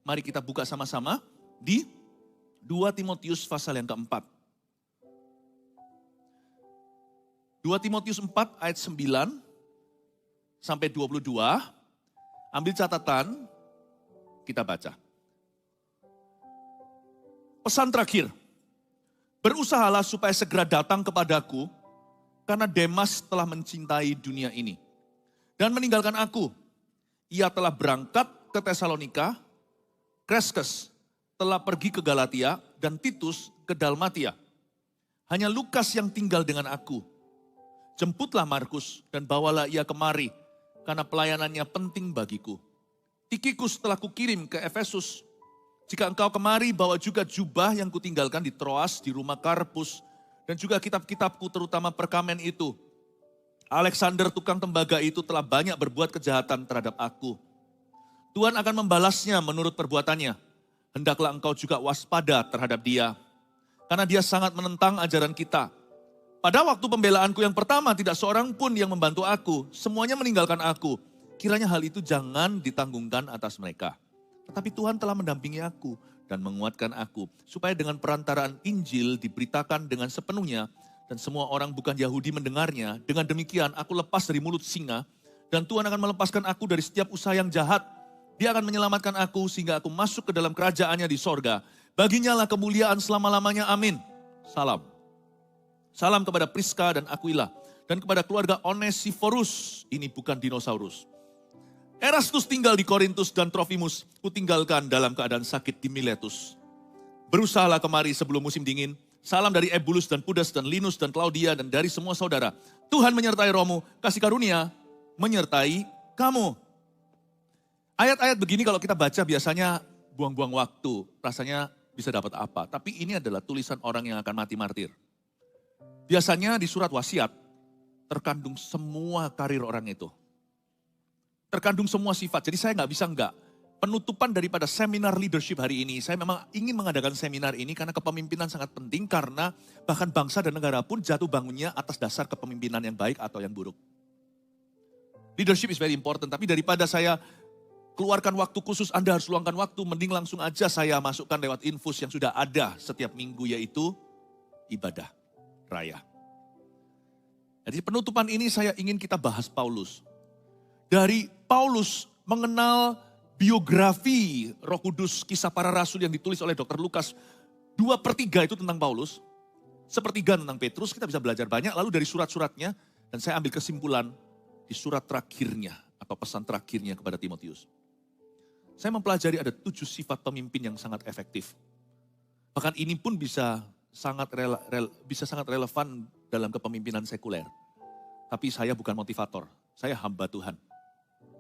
Mari kita buka sama-sama di 2 Timotius pasal yang keempat. 2 Timotius 4 ayat 9 sampai 22. Ambil catatan, kita baca. Pesan terakhir, berusahalah supaya segera datang kepadaku, karena Demas telah mencintai dunia ini dan meninggalkan aku. Ia telah berangkat ke Tesalonika, Kreskes telah pergi ke Galatia, dan Titus ke Dalmatia. Hanya Lukas yang tinggal dengan aku. Jemputlah Markus dan bawalah ia kemari, karena pelayanannya penting bagiku. Tikikus telah kukirim ke Efesus. Jika engkau kemari, bawa juga jubah yang kutinggalkan di Troas, di rumah Karpus, dan juga kitab-kitabku terutama perkamen itu. Alexander tukang tembaga itu telah banyak berbuat kejahatan terhadap aku. Tuhan akan membalasnya menurut perbuatannya. Hendaklah engkau juga waspada terhadap dia, karena dia sangat menentang ajaran kita. Pada waktu pembelaanku yang pertama tidak seorang pun yang membantu aku, semuanya meninggalkan aku. Kiranya hal itu jangan ditanggungkan atas mereka. Tetapi Tuhan telah mendampingi aku dan menguatkan aku, supaya dengan perantaraan Injil diberitakan dengan sepenuhnya, dan semua orang bukan Yahudi mendengarnya. Dengan demikian aku lepas dari mulut singa, dan Tuhan akan melepaskan aku dari setiap usaha yang jahat. Dia akan menyelamatkan aku sehingga aku masuk ke dalam kerajaannya di sorga. Baginya lah kemuliaan selama-lamanya, amin. Salam. Salam kepada Priska dan Aquila, dan kepada keluarga Onesiforus, ini bukan dinosaurus. Erastus tinggal di Korintus dan Trofimus kutinggalkan dalam keadaan sakit di Miletus. Berusahalah kemari sebelum musim dingin. Salam dari Ebulus dan Pudas dan Linus dan Claudia dan dari semua saudara. Tuhan menyertai rohmu, kasih karunia menyertai kamu. Ayat-ayat begini kalau kita baca biasanya buang-buang waktu, rasanya bisa dapat apa. Tapi ini adalah tulisan orang yang akan mati martir. Biasanya di surat wasiat terkandung semua karir orang itu. Terkandung semua sifat, jadi saya nggak bisa enggak. Penutupan daripada seminar leadership hari ini, saya memang ingin mengadakan seminar ini karena kepemimpinan sangat penting, karena bahkan bangsa dan negara pun jatuh bangunnya atas dasar kepemimpinan yang baik atau yang buruk. Leadership is very important, tapi daripada saya keluarkan waktu khusus, Anda harus luangkan waktu, mending langsung aja saya masukkan lewat infus yang sudah ada setiap minggu, yaitu ibadah raya. Jadi penutupan ini saya ingin kita bahas Paulus. Dari Paulus mengenal biografi Roh Kudus, kisah para rasul yang ditulis oleh Dr. Lukas. 2/3 itu tentang Paulus, 1/3 tentang Petrus, kita bisa belajar banyak. Lalu dari surat-suratnya, dan saya ambil kesimpulan di surat terakhirnya atau pesan terakhirnya kepada Timotius. Saya mempelajari ada 7 sifat pemimpin yang sangat efektif. Bahkan ini pun bisa sangat relevan dalam kepemimpinan sekuler. Tapi saya bukan motivator, saya hamba Tuhan.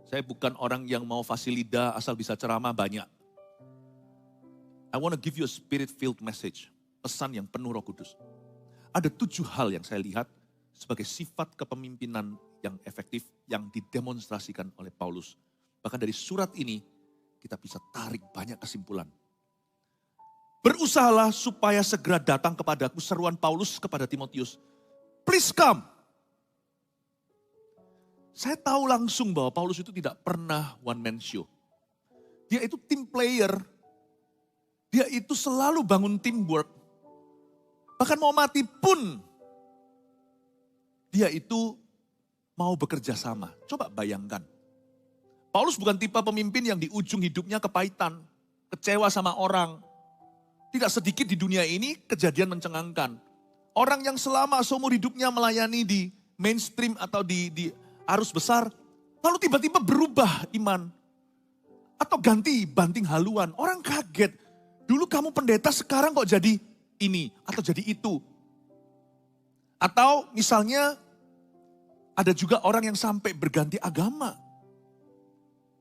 Saya bukan orang yang mau fasilida asal bisa ceramah banyak. I want to give you a spirit-filled message. Pesan yang penuh Roh Kudus. Ada 7 hal yang saya lihat sebagai sifat kepemimpinan yang efektif yang didemonstrasikan oleh Paulus. Bahkan dari surat ini kita bisa tarik banyak kesimpulan. Berusahalah supaya segera datang kepadaku, seruan Paulus kepada Timotius. Please come. Saya tahu langsung bahwa Paulus itu tidak pernah one man show. Dia itu team player. Dia itu selalu bangun teamwork. Bahkan mau mati pun dia itu mau bekerja sama. Coba bayangkan. Paulus bukan tipe pemimpin yang di ujung hidupnya kepahitan, kecewa sama orang. Tidak sedikit di dunia ini kejadian mencengangkan. Orang yang selama seumur hidupnya melayani di mainstream atau di arus besar, lalu tiba-tiba berubah iman. Atau ganti banting haluan. Orang kaget. Dulu kamu pendeta, sekarang kok jadi ini atau jadi itu. Atau misalnya ada juga orang yang sampai berganti agama.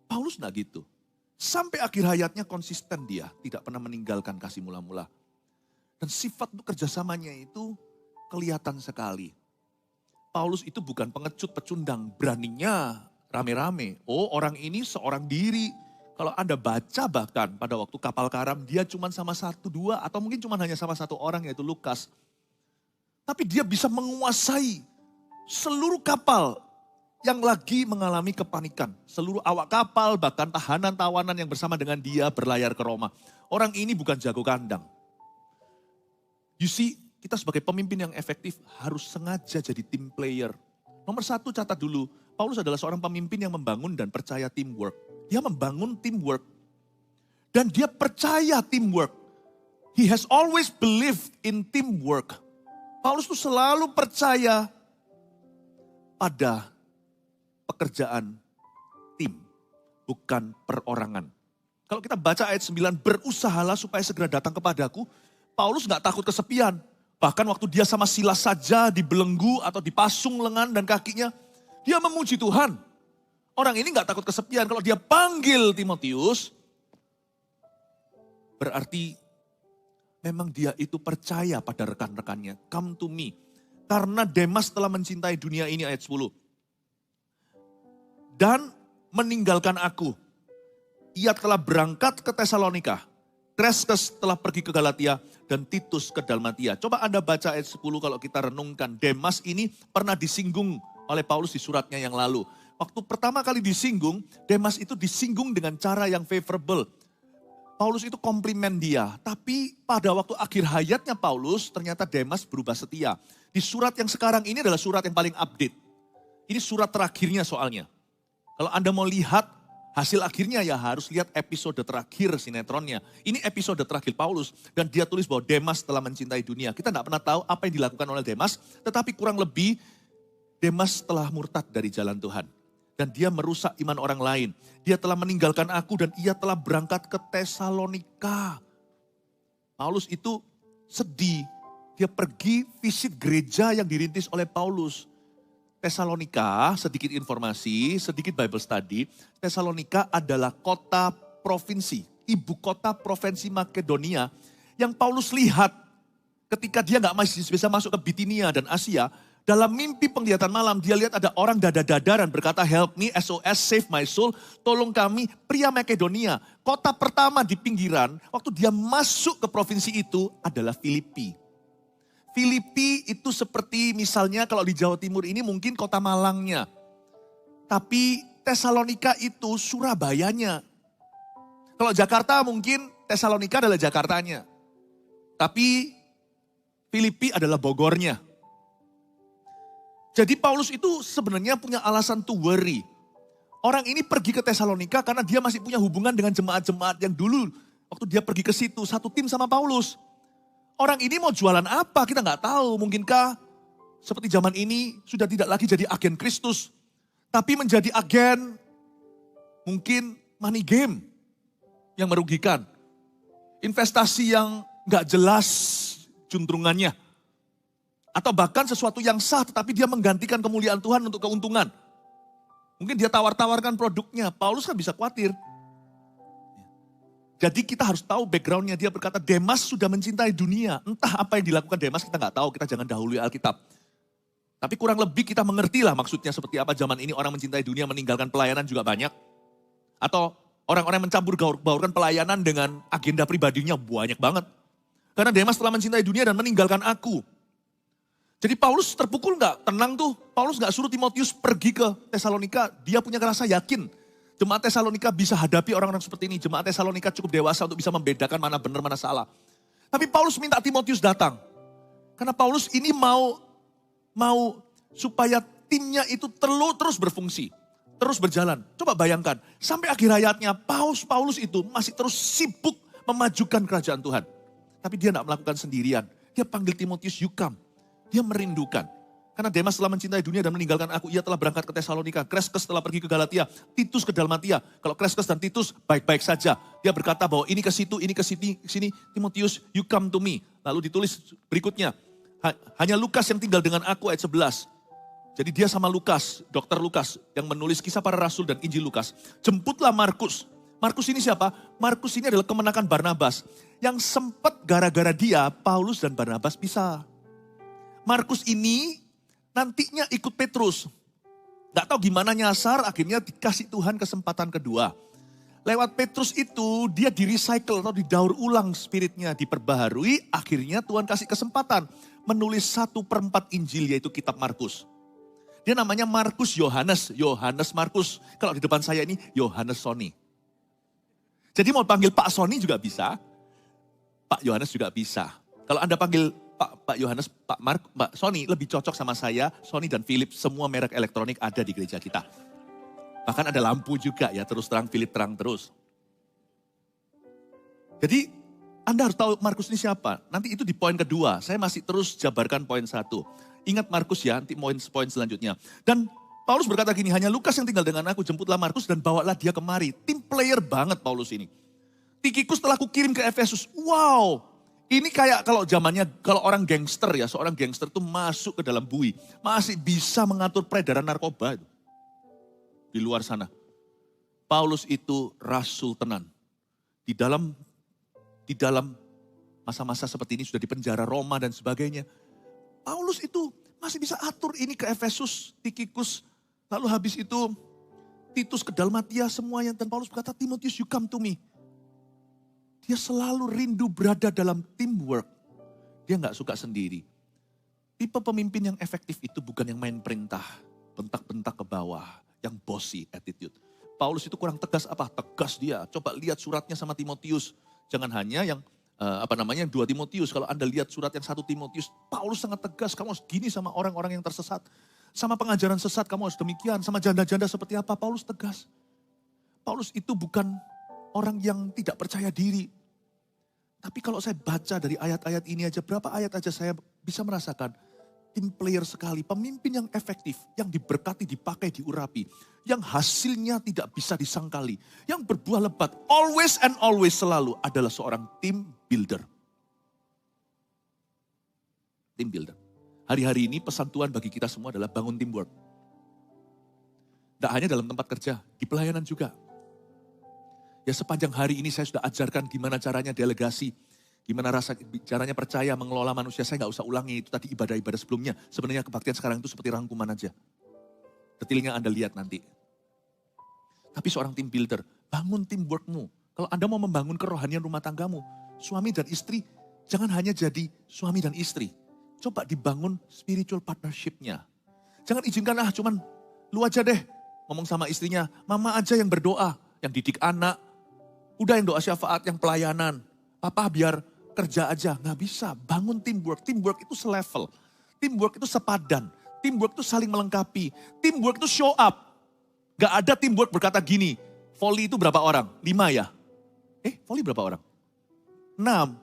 Paulus enggak gitu. Sampai akhir hayatnya konsisten dia. Tidak pernah meninggalkan kasih mula-mula. Dan sifat kerjasamanya itu kelihatan sekali. Paulus itu bukan pengecut pecundang, beraninya rame-rame. Oh, orang ini seorang diri. Kalau Anda baca bahkan pada waktu kapal karam, dia cuma sama 1-2 atau mungkin cuma hanya sama 1 orang, yaitu Lukas. Tapi dia bisa menguasai seluruh kapal. yang lagi mengalami kepanikan. Seluruh awak kapal, bahkan tahanan-tawanan yang bersama dengan dia berlayar ke Roma. Orang ini bukan jago kandang. You see, kita sebagai pemimpin yang efektif harus sengaja jadi team player. Nomor satu, catat dulu, Paulus adalah seorang pemimpin yang membangun dan percaya teamwork. Dia membangun teamwork. Dan dia percaya teamwork. He has always believed in teamwork. Paulus itu selalu percaya pada pekerjaan tim, bukan perorangan. Kalau kita baca ayat 9, berusahalah supaya segera datang kepadaku. Paulus gak takut kesepian. Bahkan waktu dia sama Silas saja dibelenggu atau dipasung lengan dan kakinya, dia memuji Tuhan. Orang ini gak takut kesepian. Kalau dia panggil Timotius, berarti memang dia itu percaya pada rekan-rekannya. Come to me. Karena Demas telah mencintai dunia ini, ayat 10. Dan meninggalkan aku. Ia telah berangkat ke Tesalonika. Kreskes telah pergi ke Galatia dan Titus ke Dalmatia. Coba Anda baca ayat 10 kalau kita renungkan. Demas ini pernah disinggung oleh Paulus di suratnya yang lalu. Waktu pertama kali disinggung, Demas itu disinggung dengan cara yang favorable. Paulus itu komplimen dia. Tapi pada waktu akhir hayatnya Paulus, ternyata Demas berubah setia. Di surat yang sekarang ini adalah surat yang paling update. Ini surat terakhirnya soalnya. Kalau Anda mau lihat hasil akhirnya ya harus lihat episode terakhir sinetronnya. Ini episode terakhir Paulus dan dia tulis bahwa Demas telah mencintai dunia. Kita tidak pernah tahu apa yang dilakukan oleh Demas, tetapi kurang lebih Demas telah murtad dari jalan Tuhan. Dan dia merusak iman orang lain. Dia telah meninggalkan aku dan ia telah berangkat ke Tesalonika. Paulus itu sedih. Dia pergi visit gereja yang dirintis oleh Paulus. Tesalonika, sedikit informasi, sedikit Bible study. Tesalonika adalah kota provinsi, ibu kota provinsi Makedonia yang Paulus lihat ketika dia nggak masih bisa masuk ke Bitinia dan Asia. Dalam mimpi penglihatan malam dia lihat ada orang dada-dadaran berkata, help me, SOS, save my soul, tolong kami, pria Makedonia. Kota pertama di pinggiran, waktu dia masuk ke provinsi itu adalah Filipi. Filipi itu seperti misalnya kalau di Jawa Timur ini mungkin kota Malangnya. Tapi Tesalonika itu Surabayanya. Kalau Jakarta mungkin Tesalonika adalah Jakartanya. Tapi Filipi adalah Bogornya. Jadi Paulus itu sebenarnya punya alasan to worry. Orang ini pergi ke Tesalonika karena dia masih punya hubungan dengan jemaat-jemaat yang dulu. Waktu dia pergi ke situ, satu tim sama Paulus. Orang ini mau jualan apa kita nggak tahu. Mungkinkah seperti zaman ini sudah tidak lagi jadi agen Kristus. Tapi menjadi agen mungkin money game yang merugikan. Investasi yang nggak jelas juntrungannya. Atau bahkan sesuatu yang sah tetapi dia menggantikan kemuliaan Tuhan untuk keuntungan. Mungkin dia tawar-tawarkan produknya. Paulus kan bisa khawatir. Jadi kita harus tahu backgroundnya. Dia berkata Demas sudah mencintai dunia. Entah apa yang dilakukan Demas kita nggak tahu. Kita jangan dahului Alkitab. Tapi kurang lebih kita mengerti lah maksudnya seperti apa zaman ini orang mencintai dunia meninggalkan pelayanan juga banyak. Atau orang-orang mencampur baurkan pelayanan dengan agenda pribadinya banyak banget. Karena Demas telah mencintai dunia dan meninggalkan aku. Jadi Paulus terpukul nggak? Tenang tuh. Paulus nggak suruh Timotius pergi ke Tesalonika. Dia punya rasa yakin. Jemaat Tesalonika bisa hadapi orang-orang seperti ini. Jemaat Tesalonika cukup dewasa untuk bisa membedakan mana benar, mana salah. Tapi Paulus minta Timotius datang. Karena Paulus ini mau supaya timnya itu terus berfungsi. Terus berjalan. Coba bayangkan. Sampai akhir hayatnya Paulus itu masih terus sibuk memajukan kerajaan Tuhan. Tapi dia tidak melakukan sendirian. Dia panggil Timotius, you come. Dia merindukan. Karena Demas telah mencintai dunia dan meninggalkan aku. Ia telah berangkat ke Tesalonika. Kreskes telah pergi ke Galatia. Titus ke Dalmatia. Kalau Kreskes dan Titus baik-baik saja. Dia berkata bahwa ini ke situ, ini ke sini. Timotius, you come to me. Lalu ditulis berikutnya. Hanya Lukas yang tinggal dengan aku, ayat 11. Jadi dia sama Lukas, Dr. Lukas. Yang menulis kisah para rasul dan Injil Lukas. Jemputlah Markus. Markus ini siapa? Markus ini adalah kemenakan Barnabas. Yang sempat gara-gara dia, Paulus dan Barnabas pisah. Markus ini nantinya ikut Petrus. Gak tahu gimana nyasar, akhirnya dikasih Tuhan kesempatan kedua. Lewat Petrus itu dia di-recycle atau didaur ulang spiritnya, diperbaharui. Akhirnya Tuhan kasih kesempatan menulis 1/4 Injil yaitu kitab Markus. Dia namanya Markus Yohanes. Yohanes Markus. Kalau di depan saya ini Yohanes Sony. Jadi mau panggil Pak Sony juga bisa. Pak Yohanes juga bisa. Kalau Anda panggil Pak Yohanes, Pak Sony lebih cocok sama saya. Sony dan Philips, semua merek elektronik ada di gereja kita. Bahkan ada lampu juga ya, terus terang, Philips terang terus. Jadi Anda harus tahu Markus ini siapa. Nanti itu di poin kedua, saya masih terus jabarkan poin 1. Ingat Markus ya, nanti poin selanjutnya. Dan Paulus berkata gini, hanya Lukas yang tinggal dengan aku, jemputlah Markus dan bawalah dia kemari. Tim player banget Paulus ini. Tikikus telah kukirim ke Efesus. Wow, ini kayak kalau zamannya, kalau orang gangster ya, seorang gangster itu masuk ke dalam bui. Masih bisa mengatur peredaran narkoba itu. Di luar sana. Paulus itu rasul tenan. Di dalam masa-masa seperti ini sudah di penjara Roma dan sebagainya. Paulus itu masih bisa atur ini ke Efesus, Tikikus. Lalu habis itu Titus ke Dalmatia semuanya. Dan Paulus berkata, Timotius you come to me. Dia selalu rindu berada dalam teamwork. Dia gak suka sendiri. Tipe pemimpin yang efektif itu bukan yang main perintah. Bentak-bentak ke bawah. Yang bossy attitude. Paulus itu kurang tegas apa? Tegas dia. Coba lihat suratnya sama Timotius. Jangan hanya yang 2 Timotius. Kalau Anda lihat surat yang 1 Timotius, Paulus sangat tegas. Kamu harus gini sama orang-orang yang tersesat. Sama pengajaran sesat kamu harus demikian. Sama janda-janda seperti apa, Paulus tegas. Paulus itu bukan orang yang tidak percaya diri. Tapi kalau saya baca dari ayat-ayat ini aja, berapa ayat aja saya bisa merasakan tim player sekali, pemimpin yang efektif, yang diberkati, dipakai, diurapi, yang hasilnya tidak bisa disangkali, yang berbuah lebat, always and always selalu adalah seorang team builder. Team builder. Hari-hari ini pesan Tuhan bagi kita semua adalah bangun teamwork. Tidak hanya dalam tempat kerja, di pelayanan juga. Ya sepanjang hari ini saya sudah ajarkan gimana caranya delegasi, gimana caranya percaya mengelola manusia. Saya nggak usah ulangi itu tadi ibadah-ibadah sebelumnya. Sebenarnya kebaktian sekarang itu seperti rangkuman aja. Detailnya Anda lihat nanti. Tapi seorang team builder, bangun teamworkmu. Kalau Anda mau membangun kerohanian rumah tanggamu, suami dan istri, jangan hanya jadi suami dan istri. Coba dibangun spiritual partnership-nya. Jangan izinkan cuman lu aja deh ngomong sama istrinya, mama aja yang berdoa, yang didik anak. Udah yang doa syafaat, yang pelayanan. Papa biar kerja aja. Nggak bisa. Bangun teamwork. Teamwork itu selevel. Teamwork itu sepadan. Teamwork itu saling melengkapi. Teamwork itu show up. Nggak ada teamwork berkata gini. Volley itu berapa orang? 5 ya? Volley berapa orang? 6.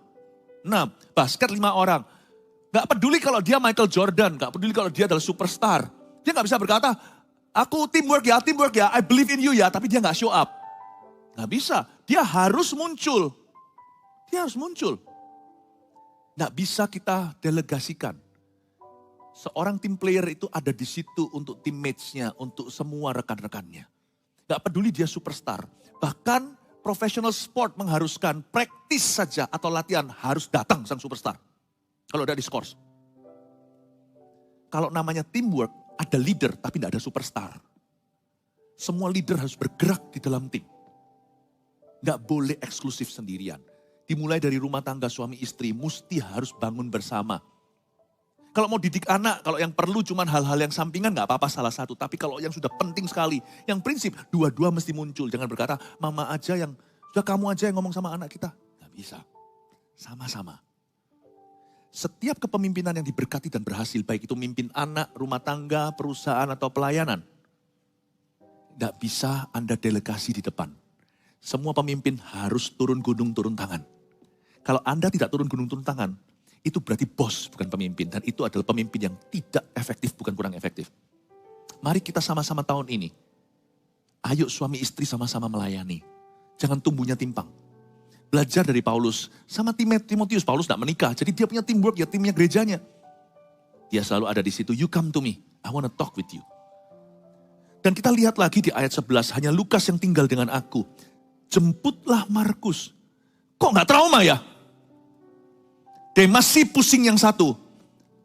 Basket 5 orang. Nggak peduli kalau dia Michael Jordan. Nggak peduli kalau dia adalah superstar. Dia nggak bisa berkata, aku teamwork ya, I believe in you ya. Tapi dia nggak show up. Nggak bisa. Dia harus muncul. Nggak bisa kita delegasikan. Seorang team player itu ada di situ untuk teammates-nya, untuk semua rekan-rekannya. Nggak peduli dia superstar. Bahkan professional sport mengharuskan praktis saja atau latihan harus datang sang superstar. Kalau udah diskors. Kalau namanya teamwork, ada leader tapi tidak ada superstar. Semua leader harus bergerak di dalam tim. Nggak boleh eksklusif sendirian. Dimulai dari rumah tangga suami istri, mesti harus bangun bersama. Kalau mau didik anak, kalau yang perlu cuma hal-hal yang sampingan nggak apa-apa salah satu. Tapi kalau yang sudah penting sekali, yang prinsip dua-dua mesti muncul. Jangan berkata, mama aja yang, sudah kamu aja yang ngomong sama anak kita. Nggak bisa. Sama-sama. Setiap kepemimpinan yang diberkati dan berhasil, baik itu mimpin anak, rumah tangga, perusahaan atau pelayanan. Nggak bisa Anda delegasi di depan. Semua pemimpin harus turun gunung, turun tangan. Kalau Anda tidak turun gunung, turun tangan, itu berarti bos, bukan pemimpin. Dan itu adalah pemimpin yang tidak efektif, bukan kurang efektif. Mari kita sama-sama tahun ini. Ayo suami istri sama-sama melayani. Jangan tumbuhnya timpang. Belajar dari Paulus. Sama Timotius, Paulus tidak menikah. Jadi dia punya teamwork, ya timnya gerejanya. Dia selalu ada di situ, you come to me, I want to talk with you. Dan kita lihat lagi di ayat 11, hanya Lukas yang tinggal dengan aku. Jemputlah Markus. Kok gak trauma ya? Demas sih pusing yang satu.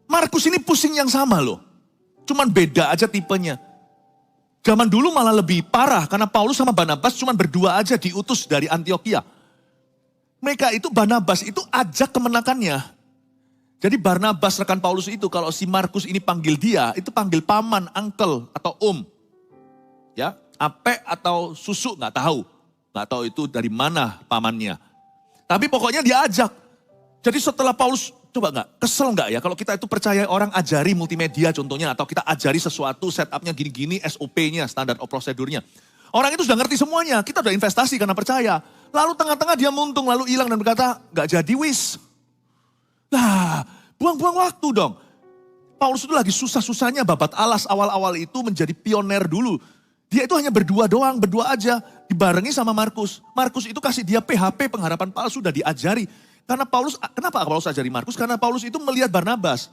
Markus ini pusing yang sama loh. Cuman beda aja tipenya. Zaman dulu malah lebih parah. Karena Paulus sama Barnabas cuman berdua aja diutus dari Antioquia. Mereka itu Barnabas itu ajak kemenakannya. Jadi Barnabas rekan Paulus itu kalau si Markus ini panggil dia, itu panggil paman, uncle atau Ya, ape atau susu nggak tahu. Nggak tahu itu dari mana pamannya. Tapi pokoknya dia ajak. Jadi setelah Paulus, coba nggak, kesel nggak ya kalau kita itu percaya orang ajari multimedia contohnya. Atau kita ajari sesuatu setupnya gini-gini, SOP-nya, standar prosedurnya. Orang itu sudah ngerti semuanya, kita udah investasi karena percaya. Lalu tengah-tengah dia muntung, lalu hilang dan berkata, nggak jadi wis. Nah, buang-buang waktu dong. Paulus itu lagi susah-susahnya babat alas awal-awal itu menjadi pioner dulu. Dia itu hanya berdua doang, berdua aja. Dibarengi sama Markus. Markus itu kasih dia PHP, pengharapan palsu, sudah diajari. Karena Paulus, kenapa Paulus ajari Markus? Karena Paulus itu melihat Barnabas.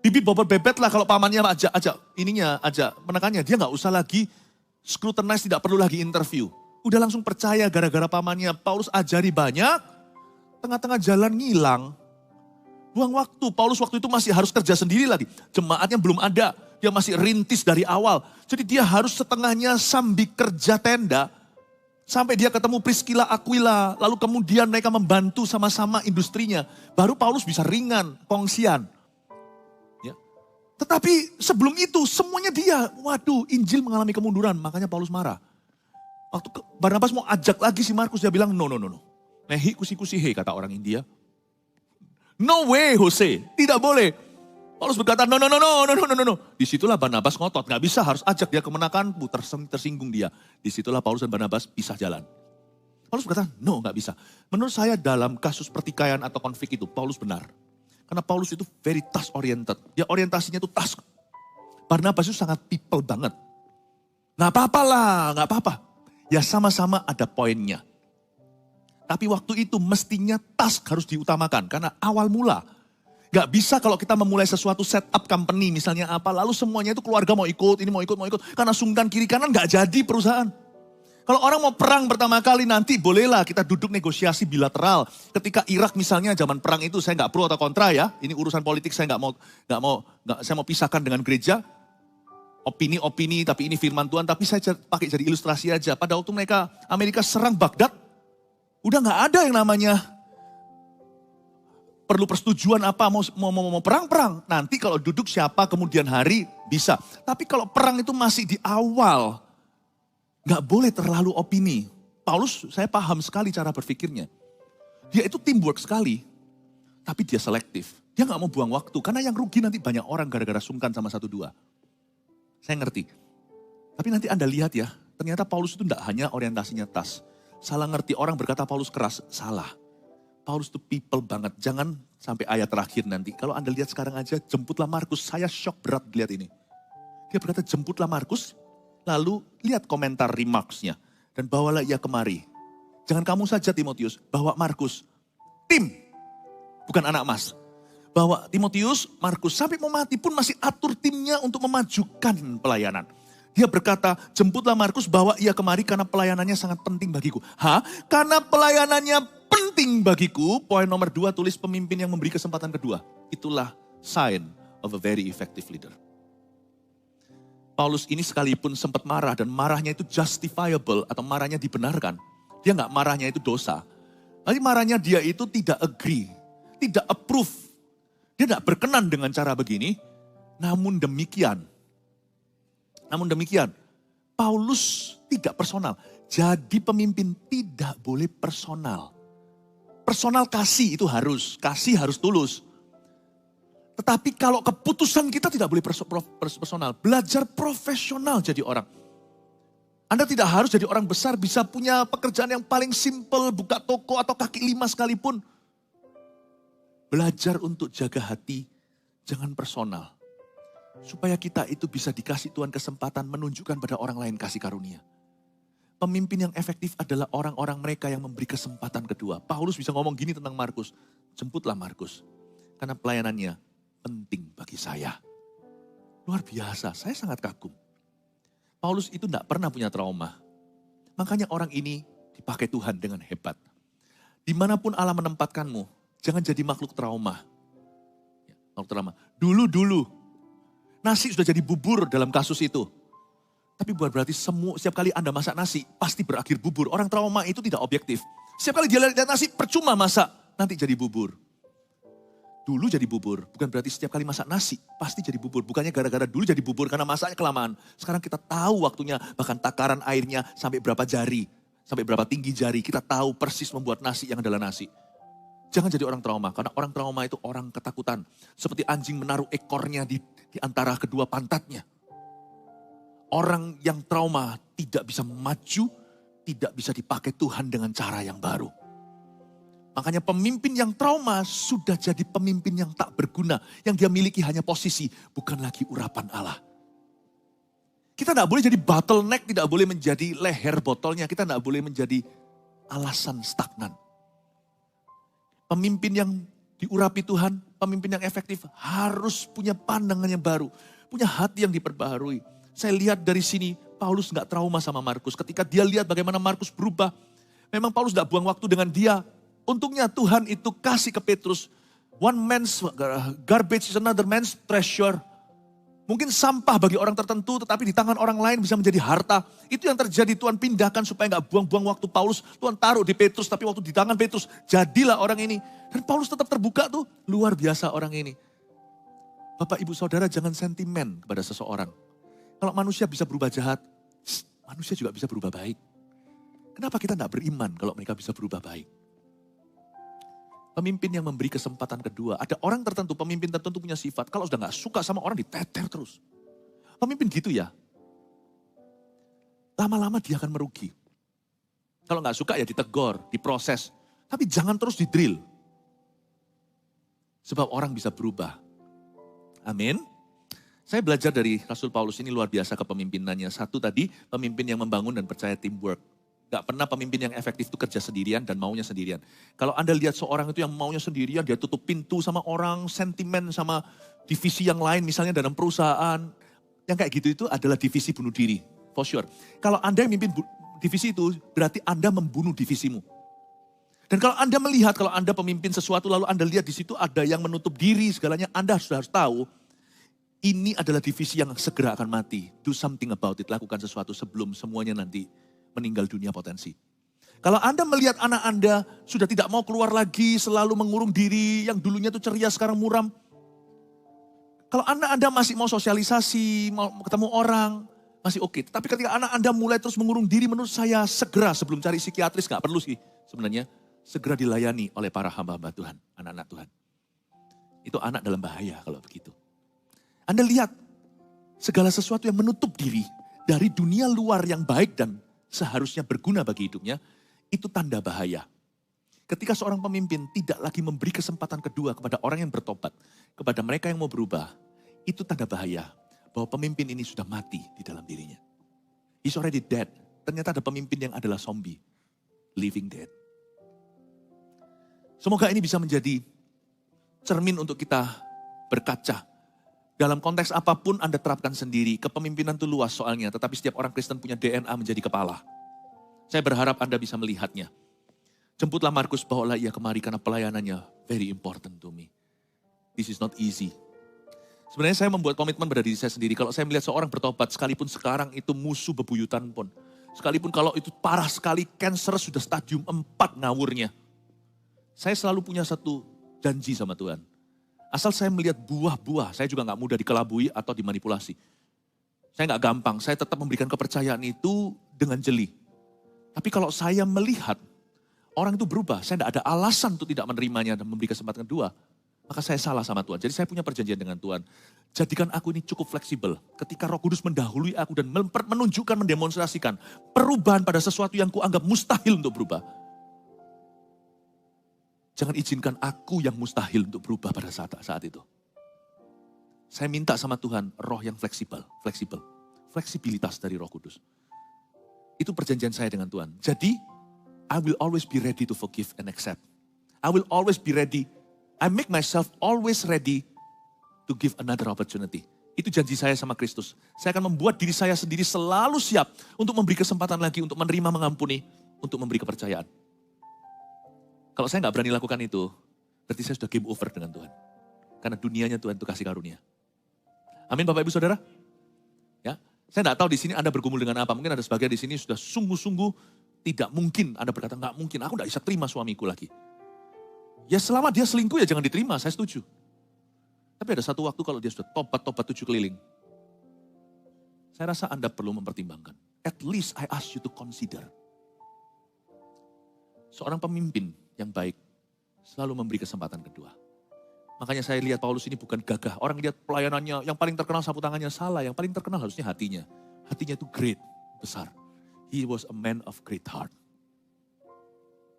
Bibit bobot bebet lah kalau pamannya ajak menekannya. Dia gak usah lagi scrutinize, tidak perlu lagi interview. Udah langsung percaya gara-gara pamannya. Paulus ajari banyak, tengah-tengah jalan ngilang. Buang waktu, Paulus waktu itu masih harus kerja sendiri lagi. Jemaatnya belum ada, dia masih rintis dari awal. Jadi dia harus setengahnya sambil kerja tenda. Sampai dia ketemu Priscilla, Aquila. Lalu kemudian mereka membantu sama-sama industrinya. Baru Paulus bisa ringan, kongsian. Ya. Tetapi sebelum itu semuanya dia. Waduh, Injil mengalami kemunduran. Makanya Paulus marah. Waktu Barnabas mau ajak lagi si Markus, dia bilang no. Nehi kusi he kata orang India. No way Jose, tidak boleh. Paulus berkata no. Disitulah Barnabas ngotot, gak bisa harus ajak dia kemenakanku, tersinggung dia. Disitulah Paulus dan Barnabas pisah jalan. Paulus berkata no gak bisa. Menurut saya dalam kasus pertikaian atau konflik itu Paulus benar. Karena Paulus itu very task oriented. Dia orientasinya itu task. Barnabas itu sangat people banget. Gak apa-apa. Ya sama-sama ada poinnya. Tapi waktu itu mestinya task harus diutamakan. Karena awal mula. Gak bisa kalau kita memulai sesuatu setup company misalnya apa. Lalu semuanya itu keluarga mau ikut, ini mau ikut. Karena sungkan kiri kanan gak jadi perusahaan. Kalau orang mau perang pertama kali nanti bolehlah kita duduk negosiasi bilateral. Ketika Irak misalnya zaman perang itu saya gak pro atau kontra ya. Ini urusan politik saya saya mau pisahkan dengan gereja. Opini tapi ini firman Tuhan. Tapi saya pakai jadi ilustrasi aja. Pada waktu Amerika serang Baghdad. Udah gak ada yang namanya perlu persetujuan apa mau perang. Nanti kalau duduk siapa kemudian hari bisa. Tapi kalau perang itu masih di awal. Gak boleh terlalu opini. Paulus saya paham sekali cara berpikirnya. Dia itu teamwork sekali. Tapi dia selektif. Dia gak mau buang waktu. Karena yang rugi nanti banyak orang gara-gara sungkan sama 1-2. Saya ngerti. Tapi nanti Anda lihat ya. Ternyata Paulus itu gak hanya orientasinya tas. Salah ngerti, orang berkata Paulus keras, salah. Paulus itu people banget, jangan sampai ayat terakhir nanti. Kalau Anda lihat sekarang aja, jemputlah Markus, saya shock berat lihat ini. Dia berkata jemputlah Markus, lalu lihat komentar remarks-nya. Dan bawalah ia kemari. Jangan kamu saja Timotius, bawa Markus. Tim, bukan anak mas. Bawa Timotius, Markus, sampai mau mati pun masih atur timnya untuk memajukan pelayanan. Dia berkata, jemputlah Markus, bawa ia kemari karena pelayanannya sangat penting bagiku. Karena pelayanannya penting bagiku, poin nomor 2 tulis pemimpin yang memberi kesempatan kedua. Itulah sign of a very effective leader. Paulus ini sekalipun sempat marah dan marahnya itu justifiable atau marahnya dibenarkan. Dia gak marahnya itu dosa. Tapi marahnya dia itu tidak agree, tidak approve. Dia gak berkenan dengan cara begini. Namun demikian, Paulus tidak personal. Jadi pemimpin tidak boleh personal. Personal kasih itu kasih harus tulus. Tetapi kalau keputusan kita tidak boleh personal. Belajar profesional jadi orang. Anda tidak harus jadi orang besar, bisa punya pekerjaan yang paling simple, buka toko atau kaki 5 sekalipun. Belajar untuk jaga hati, jangan personal. Supaya kita itu bisa dikasih Tuhan kesempatan menunjukkan pada orang lain kasih karunia. Pemimpin yang efektif adalah orang-orang mereka yang memberi kesempatan kedua. Paulus bisa ngomong gini tentang Markus. Jemputlah Markus. Karena pelayanannya penting bagi saya. Luar biasa, saya sangat kagum. Paulus itu tidak pernah punya trauma. Makanya orang ini dipakai Tuhan dengan hebat. Dimanapun Allah menempatkanmu, jangan jadi makhluk trauma. Dulu. Nasi sudah jadi bubur dalam kasus itu. Tapi bukan berarti setiap kali Anda masak nasi, pasti berakhir bubur. Orang trauma itu tidak objektif. Setiap kali dia lihat nasi, percuma masak, nanti jadi bubur. dulu jadi bubur, bukan berarti setiap kali masak nasi pasti jadi bubur. Bukannya gara-gara dulu jadi bubur karena masaknya kelamaan. Sekarang kita tahu waktunya, bahkan takaran airnya sampai berapa jari, sampai berapa tinggi jari. Kita tahu persis membuat nasi yang adalah nasi. Jangan jadi orang trauma, karena orang trauma itu orang ketakutan. Seperti anjing menaruh ekornya di antara kedua pantatnya. Orang yang trauma tidak bisa maju, tidak bisa dipakai Tuhan dengan cara yang baru. Makanya pemimpin yang trauma sudah jadi pemimpin yang tak berguna. Yang dia miliki hanya posisi, bukan lagi urapan Allah. Kita tidak boleh jadi bottleneck, tidak boleh menjadi leher botolnya. Kita tidak boleh menjadi alasan stagnan. Pemimpin yang diurapi Tuhan, pemimpin yang efektif harus punya pandangan yang baru. Punya hati yang diperbaharui. Saya lihat dari sini, Paulus nggak trauma sama Markus. Ketika dia lihat bagaimana Markus berubah, memang Paulus tidak buang waktu dengan dia. Untungnya Tuhan itu kasih ke Petrus, one man's garbage is another man's treasure. Mungkin sampah bagi orang tertentu, tetapi di tangan orang lain bisa menjadi harta. Itu yang terjadi, Tuhan pindahkan supaya nggak buang-buang waktu Paulus. Tuhan taruh di Petrus, tapi waktu di tangan Petrus, jadilah orang ini. Dan Paulus tetap terbuka tuh, luar biasa orang ini. Bapak ibu saudara jangan sentimen kepada seseorang. Kalau manusia bisa berubah jahat, manusia juga bisa berubah baik. Kenapa kita nggak beriman kalau mereka bisa berubah baik? Pemimpin yang memberi kesempatan kedua. Ada orang tertentu, pemimpin tertentu punya sifat. Kalau sudah gak suka sama orang diteter terus. Pemimpin gitu ya. Lama-lama dia akan merugi. Kalau gak suka ya ditegor, diproses. Tapi jangan terus didrill. Sebab orang bisa berubah. Amin. Saya belajar dari Rasul Paulus ini luar biasa kepemimpinannya. Satu tadi, pemimpin yang membangun dan percaya teamwork. Gak pernah pemimpin yang efektif itu kerja sendirian dan maunya sendirian. Kalau Anda lihat seorang itu yang maunya sendirian, dia tutup pintu sama orang, sentimen sama divisi yang lain, misalnya dalam perusahaan. Yang kayak gitu itu adalah divisi bunuh diri, for sure. Kalau Anda yang mimpin divisi itu, berarti Anda membunuh divisimu. Dan kalau Anda melihat, kalau Anda pemimpin sesuatu, lalu Anda lihat di situ ada yang menutup diri segalanya, Anda sudah harus tahu, ini adalah divisi yang segera akan mati. Do something about it, lakukan sesuatu sebelum semuanya nanti meninggal dunia potensi. Kalau Anda melihat anak Anda sudah tidak mau keluar lagi, selalu mengurung diri, yang dulunya itu ceria sekarang muram. Kalau anak Anda masih mau sosialisasi, mau ketemu orang, masih oke. Tapi ketika anak Anda mulai terus mengurung diri, menurut saya segera sebelum cari psikiatris, gak perlu sih sebenarnya. Segera dilayani oleh para hamba-hamba Tuhan, anak-anak Tuhan. Itu anak dalam bahaya kalau begitu. Anda lihat, segala sesuatu yang menutup diri dari dunia luar yang baik dan seharusnya berguna bagi hidupnya, itu tanda bahaya. Ketika seorang pemimpin tidak lagi memberi kesempatan kedua kepada orang yang bertobat, kepada mereka yang mau berubah, itu tanda bahaya bahwa pemimpin ini sudah mati di dalam dirinya. He's already dead. Ternyata ada pemimpin yang adalah zombie, living dead. Semoga ini bisa menjadi cermin untuk kita berkaca. Dalam konteks apapun Anda terapkan sendiri. Kepemimpinan itu luas soalnya. Tetapi setiap orang Kristen punya DNA menjadi kepala. Saya berharap Anda bisa melihatnya. Jemputlah Markus, bawalah ia kemari karena pelayanannya very important to me. This is not easy. Sebenarnya saya membuat komitmen pada diri saya sendiri. Kalau saya melihat seorang bertobat, sekalipun sekarang itu musuh bebuyutan pun. Sekalipun kalau itu parah sekali, cancer sudah stadium 4 ngawurnya. Saya selalu punya satu janji sama Tuhan. Asal saya melihat buah-buah, saya juga gak mudah dikelabui atau dimanipulasi. Saya gak gampang, saya tetap memberikan kepercayaan itu dengan jeli. Tapi kalau saya melihat orang itu berubah, saya gak ada alasan untuk tidak menerimanya dan memberi kesempatan kedua, maka saya salah sama Tuhan. Jadi saya punya perjanjian dengan Tuhan. Jadikan aku ini cukup fleksibel. Ketika Roh Kudus mendahului aku dan menunjukkan, mendemonstrasikan perubahan pada sesuatu yang kuanggap mustahil untuk berubah. Jangan izinkan aku yang mustahil untuk berubah pada saat itu. Saya minta sama Tuhan roh yang fleksibel. Fleksibilitas dari Roh Kudus. Itu perjanjian saya dengan Tuhan. Jadi, I will always be ready to forgive and accept. I will always be ready. I make myself always ready to give another opportunity. Itu janji saya sama Kristus. Saya akan membuat diri saya sendiri selalu siap untuk memberi kesempatan lagi, untuk menerima, mengampuni, untuk memberi kepercayaan. Kalau saya nggak berani lakukan itu, berarti saya sudah game over dengan Tuhan. Karena dunianya Tuhan itu kasih karunia. Amin Bapak Ibu Saudara. Ya, saya nggak tahu di sini Anda bergumul dengan apa. Mungkin ada sebagian di sini sudah sungguh-sungguh tidak mungkin. Anda berkata nggak mungkin, aku nggak bisa terima suamiku lagi. Ya selama dia selingkuh ya jangan diterima, saya setuju. Tapi ada satu waktu kalau dia sudah tobat 7 keliling. Saya rasa Anda perlu mempertimbangkan. At least I ask you to consider. Seorang pemimpin yang baik selalu memberi kesempatan kedua. Makanya saya lihat Paulus ini bukan gagah. Orang lihat pelayanannya, yang paling terkenal sapu tangannya salah. Yang paling terkenal harusnya hatinya. Hatinya itu great, besar. He was a man of great heart.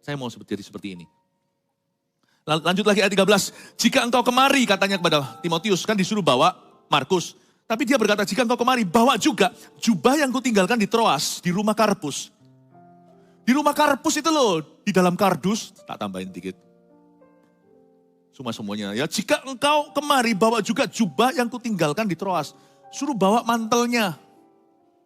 Saya mau jadi seperti ini. Lanjut lagi ayat 13. Jika engkau kemari, katanya kepada Timotius, kan disuruh bawa Markus. Tapi dia berkata, jika engkau kemari, bawa juga jubah yang kutinggalkan di Troas, di rumah Karpus. Di rumah Karpus itu loh, di dalam kardus, tak tambahin dikit. Semuanya ya, jika engkau kemari, bawa juga jubah yang kutinggalkan di Troas. Suruh bawa mantelnya.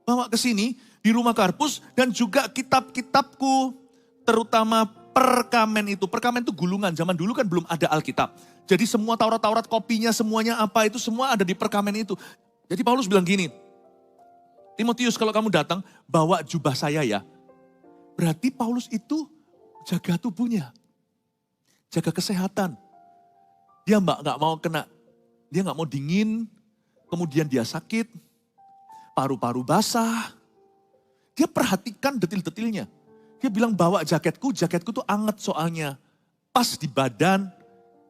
Bawa ke sini, di rumah Karpus, dan juga kitab-kitabku, terutama perkamen itu. Perkamen itu gulungan, zaman dulu kan belum ada Alkitab. Jadi semua Taurat-Taurat kopinya, semuanya apa itu, semua ada di perkamen itu. Jadi Paulus bilang gini, Timotius kalau kamu datang, bawa jubah saya ya. Berarti Paulus itu jaga tubuhnya. Jaga kesehatan. Dia nggak mau kena, dia nggak mau dingin, kemudian dia sakit, paru-paru basah. Dia perhatikan detil-detilnya. Dia bilang bawa jaketku tuh anget soalnya. Pas di badan.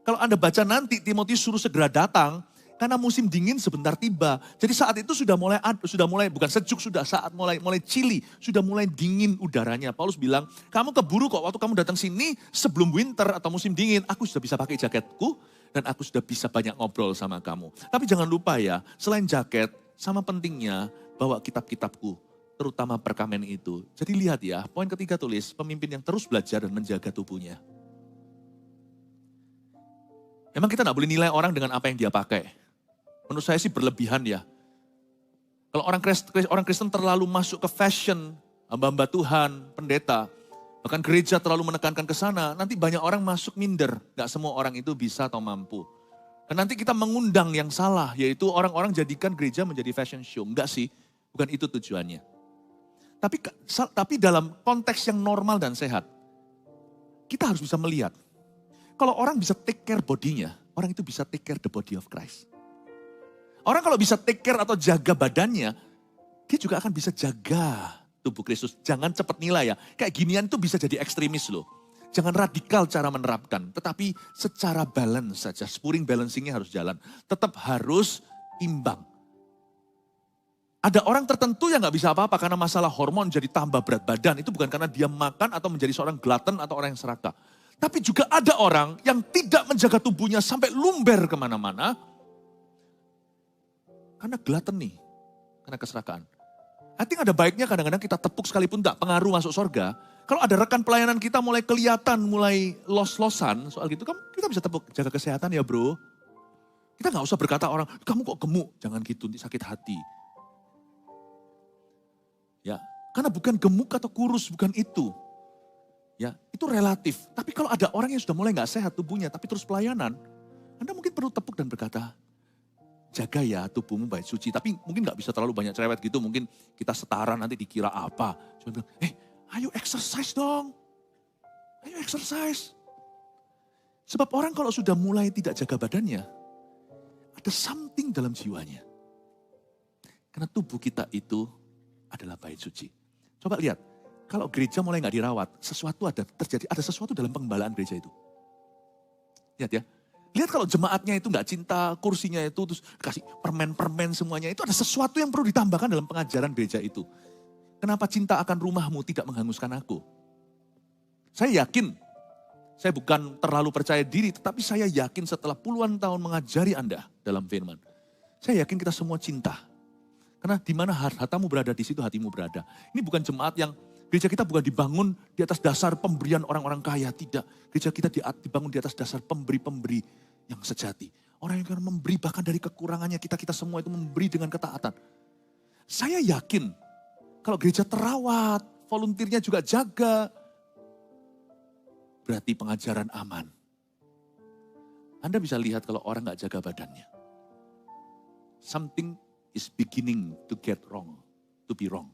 Kalau Anda baca nanti Timotius suruh segera datang. Karena musim dingin sebentar tiba. Jadi saat itu sudah mulai bukan sejuk, sudah saat mulai chilly. Sudah mulai dingin udaranya. Paulus bilang, kamu keburu kok waktu kamu datang sini sebelum winter atau musim dingin. Aku sudah bisa pakai jaketku dan aku sudah bisa banyak ngobrol sama kamu. Tapi jangan lupa ya, selain jaket, sama pentingnya bawa kitab-kitabku. Terutama perkamen itu. Jadi lihat ya, poin ketiga tulis, pemimpin yang terus belajar dan menjaga tubuhnya. Memang kita gak boleh nilai orang dengan apa yang dia pakai. Menurut saya sih berlebihan ya. Kalau orang Kristen terlalu masuk ke fashion, hamba-hamba Tuhan, pendeta, bahkan gereja terlalu menekankan ke sana, nanti banyak orang masuk minder. Gak semua orang itu bisa atau mampu. Dan nanti kita mengundang yang salah, yaitu orang-orang jadikan gereja menjadi fashion show. Enggak sih, bukan itu tujuannya. Tapi dalam konteks yang normal dan sehat, kita harus bisa melihat. Kalau orang bisa take care bodinya, orang itu bisa take care the body of Christ. Orang kalau bisa take care atau jaga badannya, dia juga akan bisa jaga tubuh Kristus. Jangan cepat nilai ya, kayak ginian itu bisa jadi ekstremis loh. Jangan radikal cara menerapkan, tetapi secara balance saja. Spurring balancingnya harus jalan, tetap harus imbang. Ada orang tertentu yang gak bisa apa-apa karena masalah hormon jadi tambah berat badan. Itu bukan karena dia makan atau menjadi seorang glutton atau orang yang serakah. Tapi juga ada orang yang tidak menjaga tubuhnya sampai lumber kemana-mana. Karena gluttony, karena keserakahan. I think ada baiknya kadang-kadang kita tepuk sekalipun tak pengaruh masuk surga. Kalau ada rekan pelayanan kita mulai kelihatan, mulai los-losan soal gitu, kita bisa tepuk, jaga kesehatan ya bro. Kita gak usah berkata orang, kamu kok gemuk, jangan gitu, nanti sakit hati. Ya, karena bukan gemuk atau kurus, bukan itu. Ya, itu relatif. Tapi kalau ada orang yang sudah mulai gak sehat tubuhnya, tapi terus pelayanan, Anda mungkin perlu tepuk dan berkata, jaga ya tubuhmu baik suci. Tapi mungkin gak bisa terlalu banyak cerewet gitu, mungkin kita setara nanti dikira apa. Cuma bilang, ayo exercise dong. Ayo exercise. Sebab orang kalau sudah mulai tidak jaga badannya, ada something dalam jiwanya. Karena tubuh kita itu adalah bait suci. Coba lihat, kalau gereja mulai gak dirawat, ada sesuatu dalam pengembalaan gereja itu. Lihat ya, lihat kalau jemaatnya itu gak cinta, kursinya itu terus kasih permen-permen semuanya, itu ada sesuatu yang perlu ditambahkan dalam pengajaran gereja itu. Kenapa cinta akan rumahmu tidak menghanguskan aku? Saya yakin, saya bukan terlalu percaya diri, tetapi saya yakin setelah puluhan tahun mengajari Anda dalam firman, saya yakin kita semua cinta. Karena di mana hartamu berada, di situ hatimu berada. Ini bukan jemaat yang, gereja kita bukan dibangun di atas dasar pemberian orang-orang kaya, tidak. Gereja kita dibangun di atas dasar pemberi-pemberi yang sejati. Orang yang akan memberi bahkan dari kekurangannya, kita semua itu memberi dengan ketaatan. Saya yakin, kalau gereja terawat, volunteernya juga jaga, berarti pengajaran aman. Anda bisa lihat kalau orang gak jaga badannya. Something is beginning to get wrong, to be wrong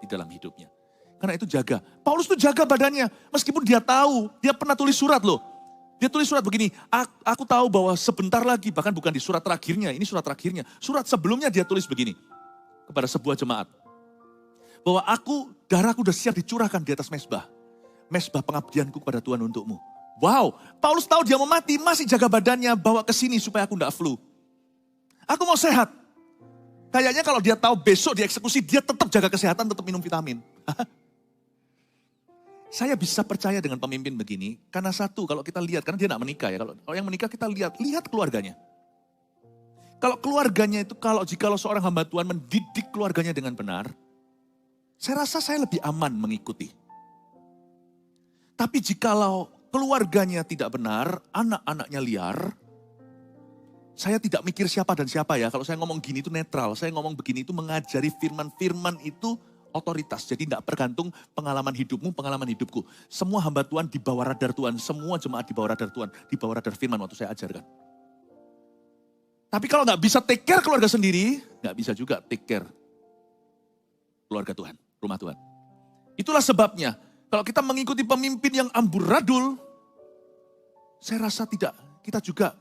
di dalam hidupnya. Karena itu jaga. Paulus tuh jaga badannya, meskipun dia tahu, dia pernah tulis surat loh. Dia tulis surat begini, aku tahu bahwa sebentar lagi, bahkan bukan di surat terakhirnya, ini surat terakhirnya. Surat sebelumnya dia tulis begini, kepada sebuah jemaat. Bahwa darahku sudah siap dicurahkan di atas mezbah. Mezbah pengabdianku kepada Tuhan untukmu. Wow, Paulus tahu dia mau mati, masih jaga badannya, bawa ke sini supaya aku tidak flu. Aku mau sehat. Kayaknya kalau dia tahu besok dieksekusi, dia tetap jaga kesehatan, tetap minum vitamin. Saya bisa percaya dengan pemimpin begini, karena satu, kalau kita lihat, karena dia tidak menikah ya, kalau yang menikah kita lihat keluarganya. Kalau keluarganya itu, jikalau seorang hamba Tuhan mendidik keluarganya dengan benar, saya rasa saya lebih aman mengikuti. Tapi jikalau keluarganya tidak benar, anak-anaknya liar, saya tidak mikir siapa dan siapa ya. Kalau saya ngomong gini itu netral, saya ngomong begini itu mengajari firman itu otoritas. Jadi tidak bergantung pengalaman hidupmu, pengalaman hidupku. Semua hamba Tuhan di bawah radar Tuhan, semua jemaat di bawah radar Tuhan, di bawah radar firman waktu saya ajarkan. Tapi kalau nggak bisa take care keluarga sendiri, nggak bisa juga take care keluarga Tuhan, rumah Tuhan. Itulah sebabnya, kalau kita mengikuti pemimpin yang amburadul, saya rasa kita juga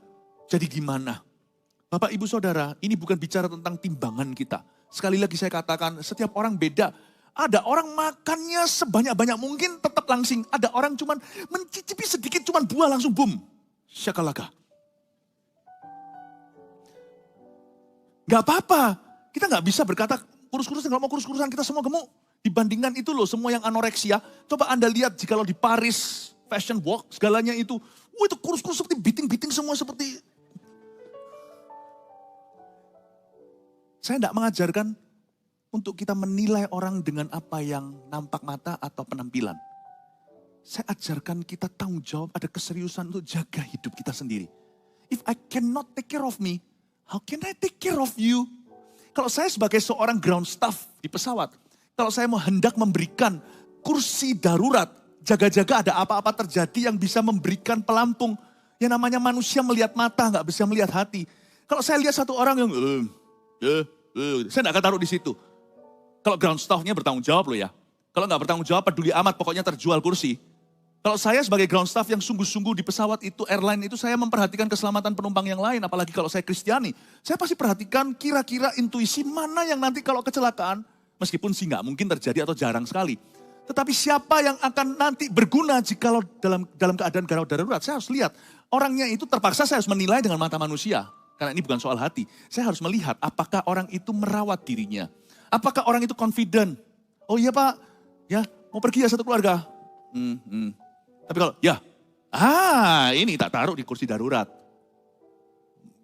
jadi gimana? Bapak, Ibu, Saudara, ini bukan bicara tentang timbangan kita. Sekali lagi saya katakan, setiap orang beda. Ada orang makannya sebanyak-banyak mungkin tetap langsing. Ada orang cuman mencicipi sedikit, cuman buah langsung boom. Syakalaka. Gak apa-apa. Kita gak bisa berkata kurus-kurusan, kalau mau kurus-kurusan kita semua gemuk. Dibandingkan itu loh, semua yang anoreksia. Coba Anda lihat jika di Paris Fashion Walk, segalanya itu. Itu kurus-kurus seperti biting-biting semua seperti. Saya tidak mengajarkan untuk kita menilai orang dengan apa yang nampak mata atau penampilan. Saya ajarkan kita tanggung jawab, ada keseriusan untuk jaga hidup kita sendiri. If I cannot take care of me, how can I take care of you? Kalau saya sebagai seorang ground staff di pesawat, kalau saya mau hendak memberikan kursi darurat, jaga-jaga ada apa-apa terjadi yang bisa memberikan pelampung. Yang namanya manusia melihat mata, nggak bisa melihat hati. Kalau saya lihat satu orang yang, saya nggak akan taruh di situ. Kalau ground staff-nya bertanggung jawab loh ya. Kalau nggak bertanggung jawab, peduli amat, pokoknya terjual kursi. Kalau saya sebagai ground staff yang sungguh-sungguh di pesawat itu, airline itu, saya memperhatikan keselamatan penumpang yang lain. Apalagi kalau saya Kristiani. Saya pasti perhatikan kira-kira intuisi mana yang nanti kalau kecelakaan, meskipun sih nggak mungkin terjadi atau jarang sekali. Tetapi siapa yang akan nanti berguna jikalau dalam keadaan gawat darurat, saya harus lihat. Orangnya itu terpaksa saya harus menilai dengan mata manusia. Karena ini bukan soal hati. Saya harus melihat apakah orang itu merawat dirinya. Apakah orang itu confident. Oh iya Pak, ya mau pergi ya satu keluarga. Tapi kalau, ya, ini tak taruh di kursi darurat.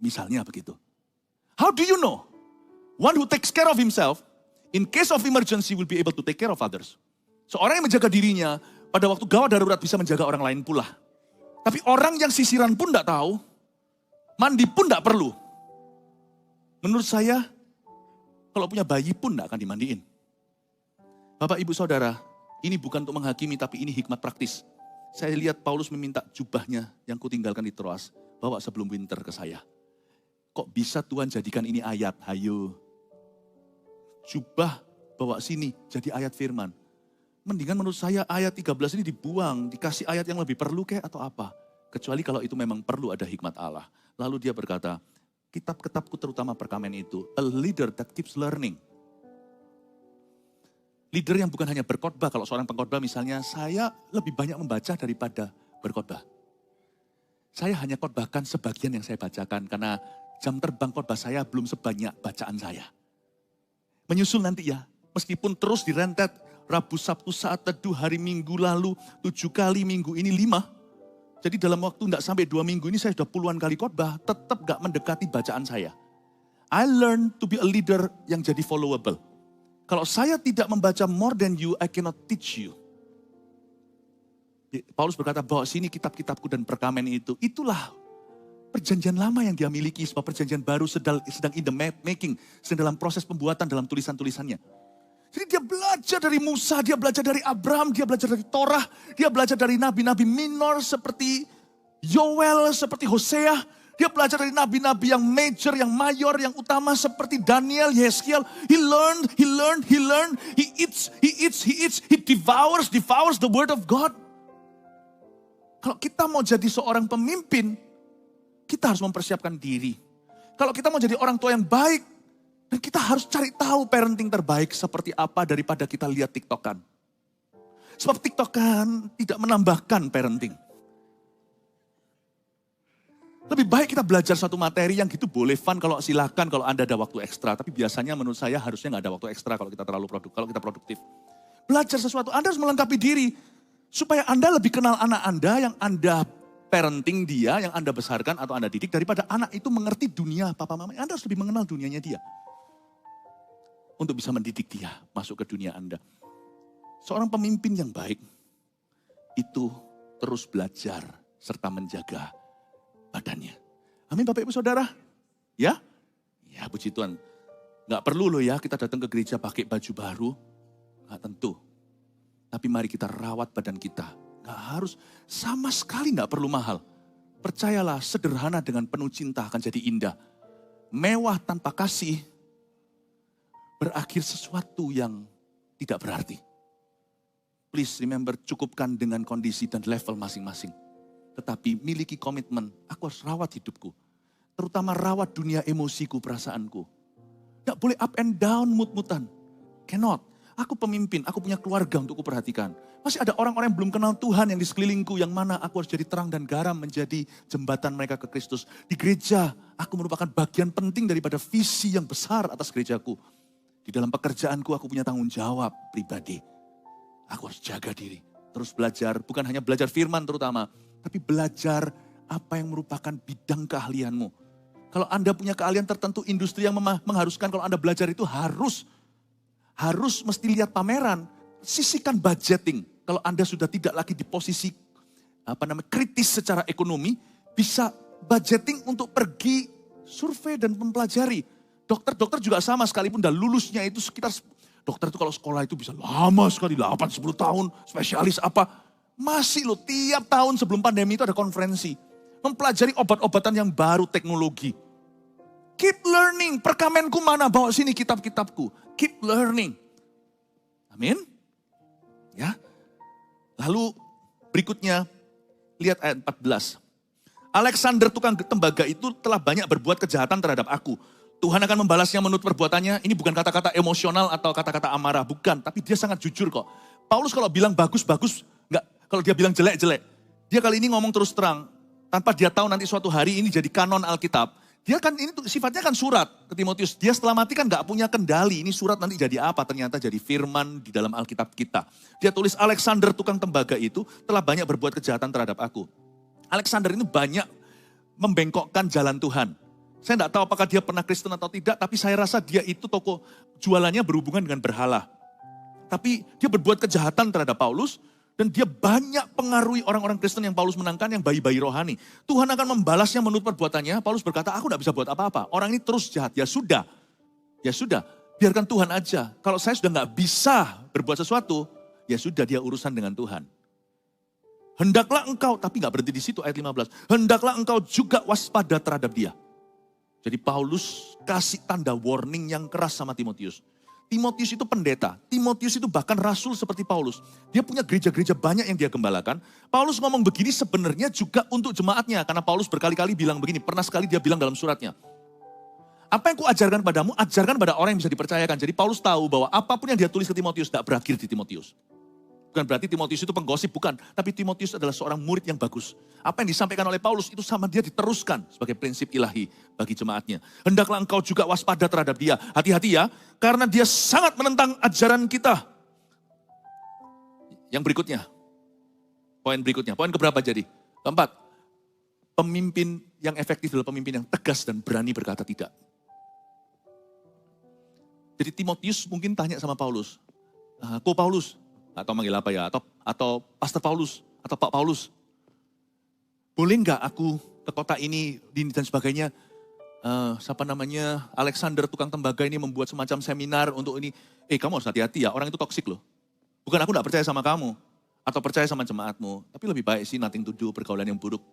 Misalnya begitu. How do you know? One who takes care of himself, in case of emergency will be able to take care of others. Seorang yang menjaga dirinya, pada waktu gawat darurat bisa menjaga orang lain pula. Tapi orang yang sisiran pun tidak tahu, mandi pun tidak perlu. Menurut saya, kalau punya bayi pun tidak akan dimandiin. Bapak, Ibu, Saudara, ini bukan untuk menghakimi, tapi ini hikmat praktis. Saya lihat Paulus meminta jubahnya yang kutinggalkan di Troas, bawa sebelum winter ke saya. Kok bisa Tuhan jadikan ini ayat? Hayo. Jubah bawa sini, jadi ayat firman. Mendingan menurut saya ayat 13 ini dibuang, dikasih ayat yang lebih perlu kayak atau apa. Kecuali kalau itu memang perlu ada hikmat Allah. Lalu dia berkata, kitab-kitabku terutama perkamen itu, a leader that keeps learning. Leader yang bukan hanya berkhotbah, kalau seorang pengkhotbah misalnya, saya lebih banyak membaca daripada berkhotbah. Saya hanya khotbahkan sebagian yang saya bacakan, karena jam terbang khotbah saya belum sebanyak bacaan saya. Menyusul nanti ya, meskipun terus direntet, Rabu, Sabtu, saat teduh, hari Minggu lalu, 7 kali, minggu ini 5. Jadi dalam waktu tidak sampai 2 minggu ini saya sudah puluhan kali khotbah, tetap gak mendekati bacaan saya. I learn to be a leader yang jadi followable. Kalau saya tidak membaca more than you, I cannot teach you. Paulus berkata, bawa sini kitab-kitabku dan perkamen itu. Itulah perjanjian lama yang dia miliki, sebab perjanjian baru sedang in the making, sedang dalam proses pembuatan dalam tulisan-tulisannya. Jadi dia belajar dari Musa, dia belajar dari Abraham, dia belajar dari Torah, dia belajar dari nabi-nabi minor seperti Yoel, seperti Hosea. Dia belajar dari nabi-nabi yang major, yang mayor, yang utama seperti Daniel, Yeskiel. He learned, he eats, he devours the word of God. Kalau kita mau jadi seorang pemimpin, kita harus mempersiapkan diri. Kalau kita mau jadi orang tua yang baik, dan kita harus cari tahu parenting terbaik seperti apa daripada kita lihat TikTokan. Sebab TikTokan tidak menambahkan parenting. Lebih baik kita belajar satu materi yang gitu boleh fun kalau silakan kalau Anda ada waktu ekstra. Tapi biasanya menurut saya harusnya nggak ada waktu ekstra kalau kita kalau kita produktif. Belajar sesuatu, Anda harus melengkapi diri. Supaya Anda lebih kenal anak Anda yang Anda parenting dia, yang Anda besarkan atau Anda didik. Daripada anak itu mengerti dunia papa mama. Anda harus lebih mengenal dunianya dia. Untuk bisa mendidik dia masuk ke dunia Anda. Seorang pemimpin yang baik itu terus belajar serta menjaga badannya. Amin Bapak Ibu Saudara. Ya? Ya puji Tuhan. Gak perlu loh ya kita datang ke gereja pakai baju baru. Gak tentu. Tapi mari kita rawat badan kita. Gak harus, sama sekali gak perlu mahal. Percayalah sederhana dengan penuh cinta akan jadi indah. Mewah tanpa kasih berakhir sesuatu yang tidak berarti. Please remember, cukupkan dengan kondisi dan level masing-masing. Tetapi miliki komitmen, aku harus rawat hidupku. Terutama rawat dunia emosiku, perasaanku. Gak boleh up and down, mut-mutan. Cannot. Aku pemimpin, aku punya keluarga untuk kuperhatikan. Masih ada orang-orang yang belum kenal Tuhan yang di sekelilingku, yang mana aku harus jadi terang dan garam menjadi jembatan mereka ke Kristus. Di gereja, aku merupakan bagian penting daripada visi yang besar atas gerejaku. Di dalam pekerjaanku aku punya tanggung jawab pribadi. Aku harus jaga diri. Terus belajar, bukan hanya belajar firman terutama. Tapi belajar apa yang merupakan bidang keahlianmu. Kalau Anda punya keahlian tertentu, industri yang mengharuskan kalau Anda belajar itu harus mesti lihat pameran. Sisihkan budgeting. Kalau Anda sudah tidak lagi di posisi kritis secara ekonomi, bisa budgeting untuk pergi survei dan mempelajari. Dokter-dokter juga sama, sekalipun udah lulusnya itu sekitar, dokter itu kalau sekolah itu bisa lama sekali, 8-10 tahun, spesialis apa. Masih loh, tiap tahun sebelum pandemi itu ada konferensi. Mempelajari obat-obatan yang baru, teknologi. Keep learning, perkamenku mana, bawa sini kitab-kitabku. Keep learning. Amin. Ya. Lalu berikutnya, lihat ayat 14. Alexander tukang tembaga itu telah banyak berbuat kejahatan terhadap aku. Tuhan akan membalasnya menurut perbuatannya. Ini bukan kata-kata emosional atau kata-kata amarah, bukan. Tapi dia sangat jujur kok. Paulus kalau bilang bagus-bagus, enggak. Kalau dia bilang jelek-jelek. Dia kali ini ngomong terus terang. Tanpa dia tahu nanti suatu hari ini jadi kanon Alkitab. Dia kan ini sifatnya kan surat ke Timotius. Dia setelah mati kan gak punya kendali. Ini surat nanti jadi apa? Ternyata jadi firman di dalam Alkitab kita. Dia tulis Alexander tukang tembaga itu telah banyak berbuat kejahatan terhadap aku. Alexander ini banyak membengkokkan jalan Tuhan. Saya gak tahu apakah dia pernah Kristen atau tidak. Tapi saya rasa dia itu toko jualannya berhubungan dengan berhala. Tapi dia berbuat kejahatan terhadap Paulus. Dan dia banyak pengaruhi orang-orang Kristen yang Paulus menangkan, yang bayi-bayi rohani. Tuhan akan membalasnya menurut perbuatannya. Paulus berkata, aku gak bisa buat apa-apa. Orang ini terus jahat. Ya sudah, biarkan Tuhan aja. Kalau saya sudah gak bisa berbuat sesuatu, ya sudah dia urusan dengan Tuhan. Hendaklah engkau, tapi gak berhenti di situ ayat 15. Hendaklah engkau juga waspada terhadap dia. Jadi Paulus kasih tanda warning yang keras sama Timotius. Timotius itu pendeta, Timotius itu bahkan rasul seperti Paulus. Dia punya gereja-gereja banyak yang dia gembalakan. Paulus ngomong begini sebenarnya juga untuk jemaatnya. Karena Paulus berkali-kali bilang begini, pernah sekali dia bilang dalam suratnya. Apa yang kuajarkan padamu, ajarkan pada orang yang bisa dipercayakan. Jadi Paulus tahu bahwa apapun yang dia tulis ke Timotius tidak berakhir di Timotius. Bukan berarti Timotius itu penggosip, bukan. Tapi Timotius adalah seorang murid yang bagus. Apa yang disampaikan oleh Paulus itu sama dia diteruskan sebagai prinsip ilahi bagi jemaatnya. Hendaklah engkau juga waspada terhadap dia. Hati-hati ya, karena dia sangat menentang ajaran kita. Yang berikutnya, poin keberapa jadi? Keempat, pemimpin yang efektif adalah pemimpin yang tegas dan berani berkata tidak. Jadi Timotius mungkin tanya sama Paulus, kok Paulus? Atau manggil apa ya, atau Pastor Paulus, atau Pak Paulus. Boleh nggak aku ke kota ini dan sebagainya, Alexander tukang tembaga ini membuat semacam seminar untuk ini. Kamu harus hati-hati ya, orang itu toksik loh. Bukan aku nggak percaya sama kamu, atau percaya sama jemaatmu. Tapi lebih baik sih nothing to do, pergaulan yang buruk,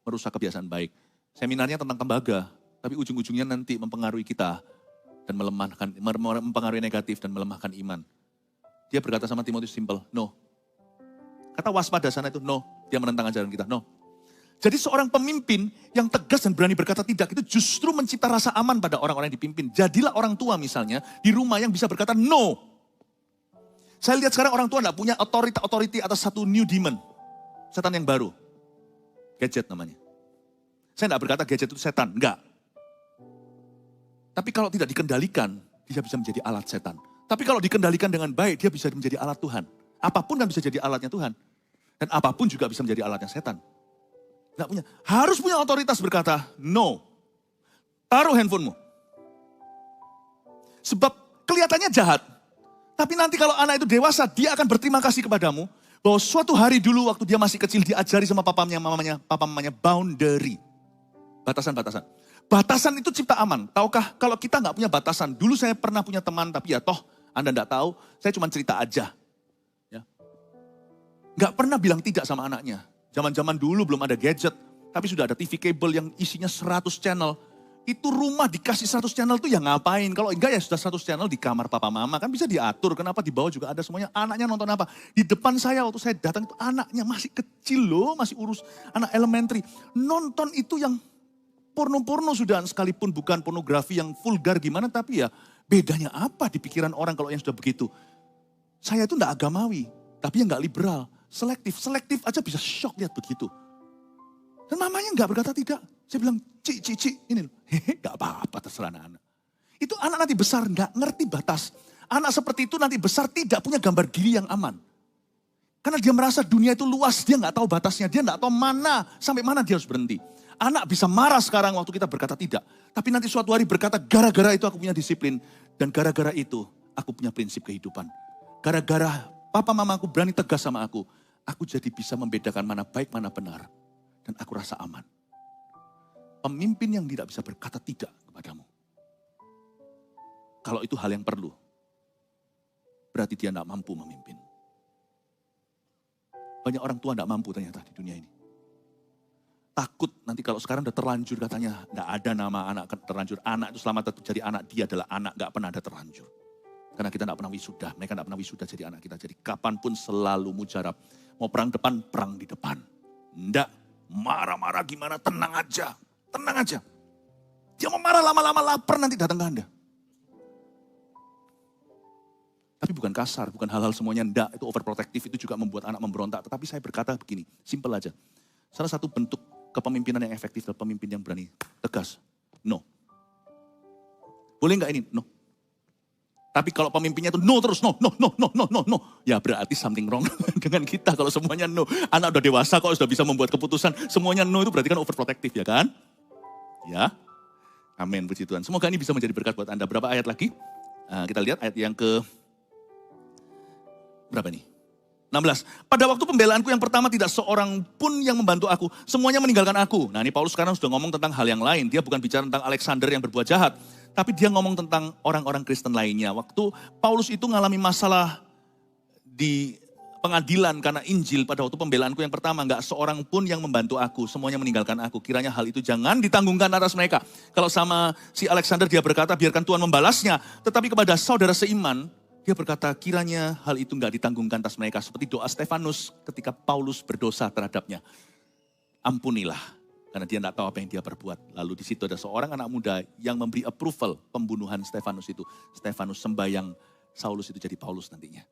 merusak kebiasaan baik. Seminarnya tentang tembaga, tapi ujung-ujungnya nanti mempengaruhi kita, dan mempengaruhi negatif dan melemahkan iman. Dia berkata sama Timotius simple, no. Kata waspada sana itu no. dia menentang ajaran kita. No. Jadi seorang pemimpin yang tegas dan berani berkata tidak itu justru mencipta rasa aman pada orang-orang yang dipimpin. Jadilah orang tua misalnya di rumah yang bisa berkata no. Saya lihat sekarang orang tua tidak punya authority atas satu new demon. Setan yang baru. Gadget namanya. Saya tidak berkata gadget itu setan, enggak. Tapi kalau tidak dikendalikan, dia bisa menjadi alat setan. Tapi kalau dikendalikan dengan baik, dia bisa menjadi alat Tuhan. Apapun kan bisa jadi alatnya Tuhan. Dan apapun juga bisa menjadi alatnya setan. Nggak punya. Harus punya otoritas berkata, no. Taruh handphonemu. Sebab kelihatannya jahat. Tapi nanti kalau anak itu dewasa, dia akan berterima kasih kepadamu. Bahwa suatu hari dulu waktu dia masih kecil, diajari sama papamnya, mamanya, boundary. Batasan-batasan. Batasan itu cipta aman. Tahukah kalau kita nggak punya batasan. Dulu saya pernah punya teman, tapi ya toh Anda nggak tahu. Saya cuma cerita aja. Ya. Nggak pernah bilang tidak sama anaknya. Zaman-zaman dulu belum ada gadget, tapi sudah ada TV kabel yang isinya 100 channel. Itu rumah dikasih 100 channel tuh ya ngapain? Kalau enggak ya sudah 100 channel di kamar papa mama. Kan bisa diatur, kenapa di bawah juga ada semuanya. Anaknya nonton apa? Di depan saya waktu saya datang itu anaknya masih kecil loh, masih urus anak elementary. Nonton itu yang porno-porno sudah sekalipun bukan pornografi yang vulgar gimana. Tapi ya bedanya apa di pikiran orang kalau yang sudah begitu. Saya itu enggak agamawi, tapi yang enggak liberal. Selektif aja bisa shock lihat begitu. Dan mamanya nggak berkata tidak. Saya bilang, Ci, ini loh. Hehe, nggak apa-apa terserah anak-anak. Itu anak nanti besar nggak ngerti batas. Anak seperti itu nanti besar tidak punya gambar diri yang aman. Karena dia merasa dunia itu luas, dia nggak tahu batasnya, dia nggak tahu sampai mana dia harus berhenti. Anak bisa marah sekarang waktu kita berkata tidak. Tapi nanti suatu hari berkata, gara-gara itu aku punya disiplin. Dan gara-gara itu aku punya prinsip kehidupan. Gara-gara papa mamaku berani tegas sama aku jadi bisa membedakan mana baik, mana benar. Dan aku rasa aman. Pemimpin yang tidak bisa berkata tidak kepadamu. Kalau itu hal yang perlu. Berarti dia tidak mampu memimpin. Banyak orang tua tidak mampu ternyata di dunia ini. Takut nanti kalau sekarang udah terlanjur katanya. Tidak ada nama anak terlanjur. Anak itu selama tetap jadi anak, dia adalah anak. Gak pernah ada terlanjur. Karena kita tidak pernah wisuda. Mereka tidak pernah wisuda jadi anak kita. Jadi kapanpun selalu mujarab. Mau perang depan, perang di depan. Tidak marah-marah gimana, tenang aja. Tenang aja. Dia mau marah lama-lama lapar nanti datang ke Anda. Tapi bukan kasar, bukan hal-hal semuanya enggak. Itu overprotective, itu juga membuat anak memberontak. Tetapi saya berkata begini, simple aja. Salah satu bentuk kepemimpinan yang efektif adalah pemimpin yang berani tegas. No. Boleh enggak ini? No. Tapi kalau pemimpinnya itu no terus, no. Ya berarti something wrong dengan kita kalau semuanya no. Anak udah dewasa kok sudah bisa membuat keputusan, semuanya no itu berarti kan overprotective ya kan? Ya, amin puji Tuhan. Semoga ini bisa menjadi berkat buat Anda. Berapa ayat lagi? Kita lihat ayat yang ke, berapa nih? 16. Pada waktu pembelaanku yang pertama tidak seorang pun yang membantu aku. Semuanya meninggalkan aku. Nah ini Paulus sekarang sudah ngomong tentang hal yang lain. Dia bukan bicara tentang Alexander yang berbuat jahat. Tapi dia ngomong tentang orang-orang Kristen lainnya. Waktu Paulus itu mengalami masalah di pengadilan karena Injil pada waktu pembelaanku yang pertama. Enggak seorang pun yang membantu aku. Semuanya meninggalkan aku. Kiranya hal itu jangan ditanggungkan atas mereka. Kalau sama si Alexander dia berkata biarkan Tuhan membalasnya. Tetapi kepada saudara seiman dia berkata kiranya hal itu enggak ditanggungkan atas mereka. Seperti doa Stefanus ketika Paulus berdosa terhadapnya. Ampunilah. Karena dia tidak tahu apa yang dia perbuat. Lalu di situ ada seorang anak muda yang memberi approval pembunuhan Stefanus itu. Stefanus sembahyang Saulus itu jadi Paulus nantinya.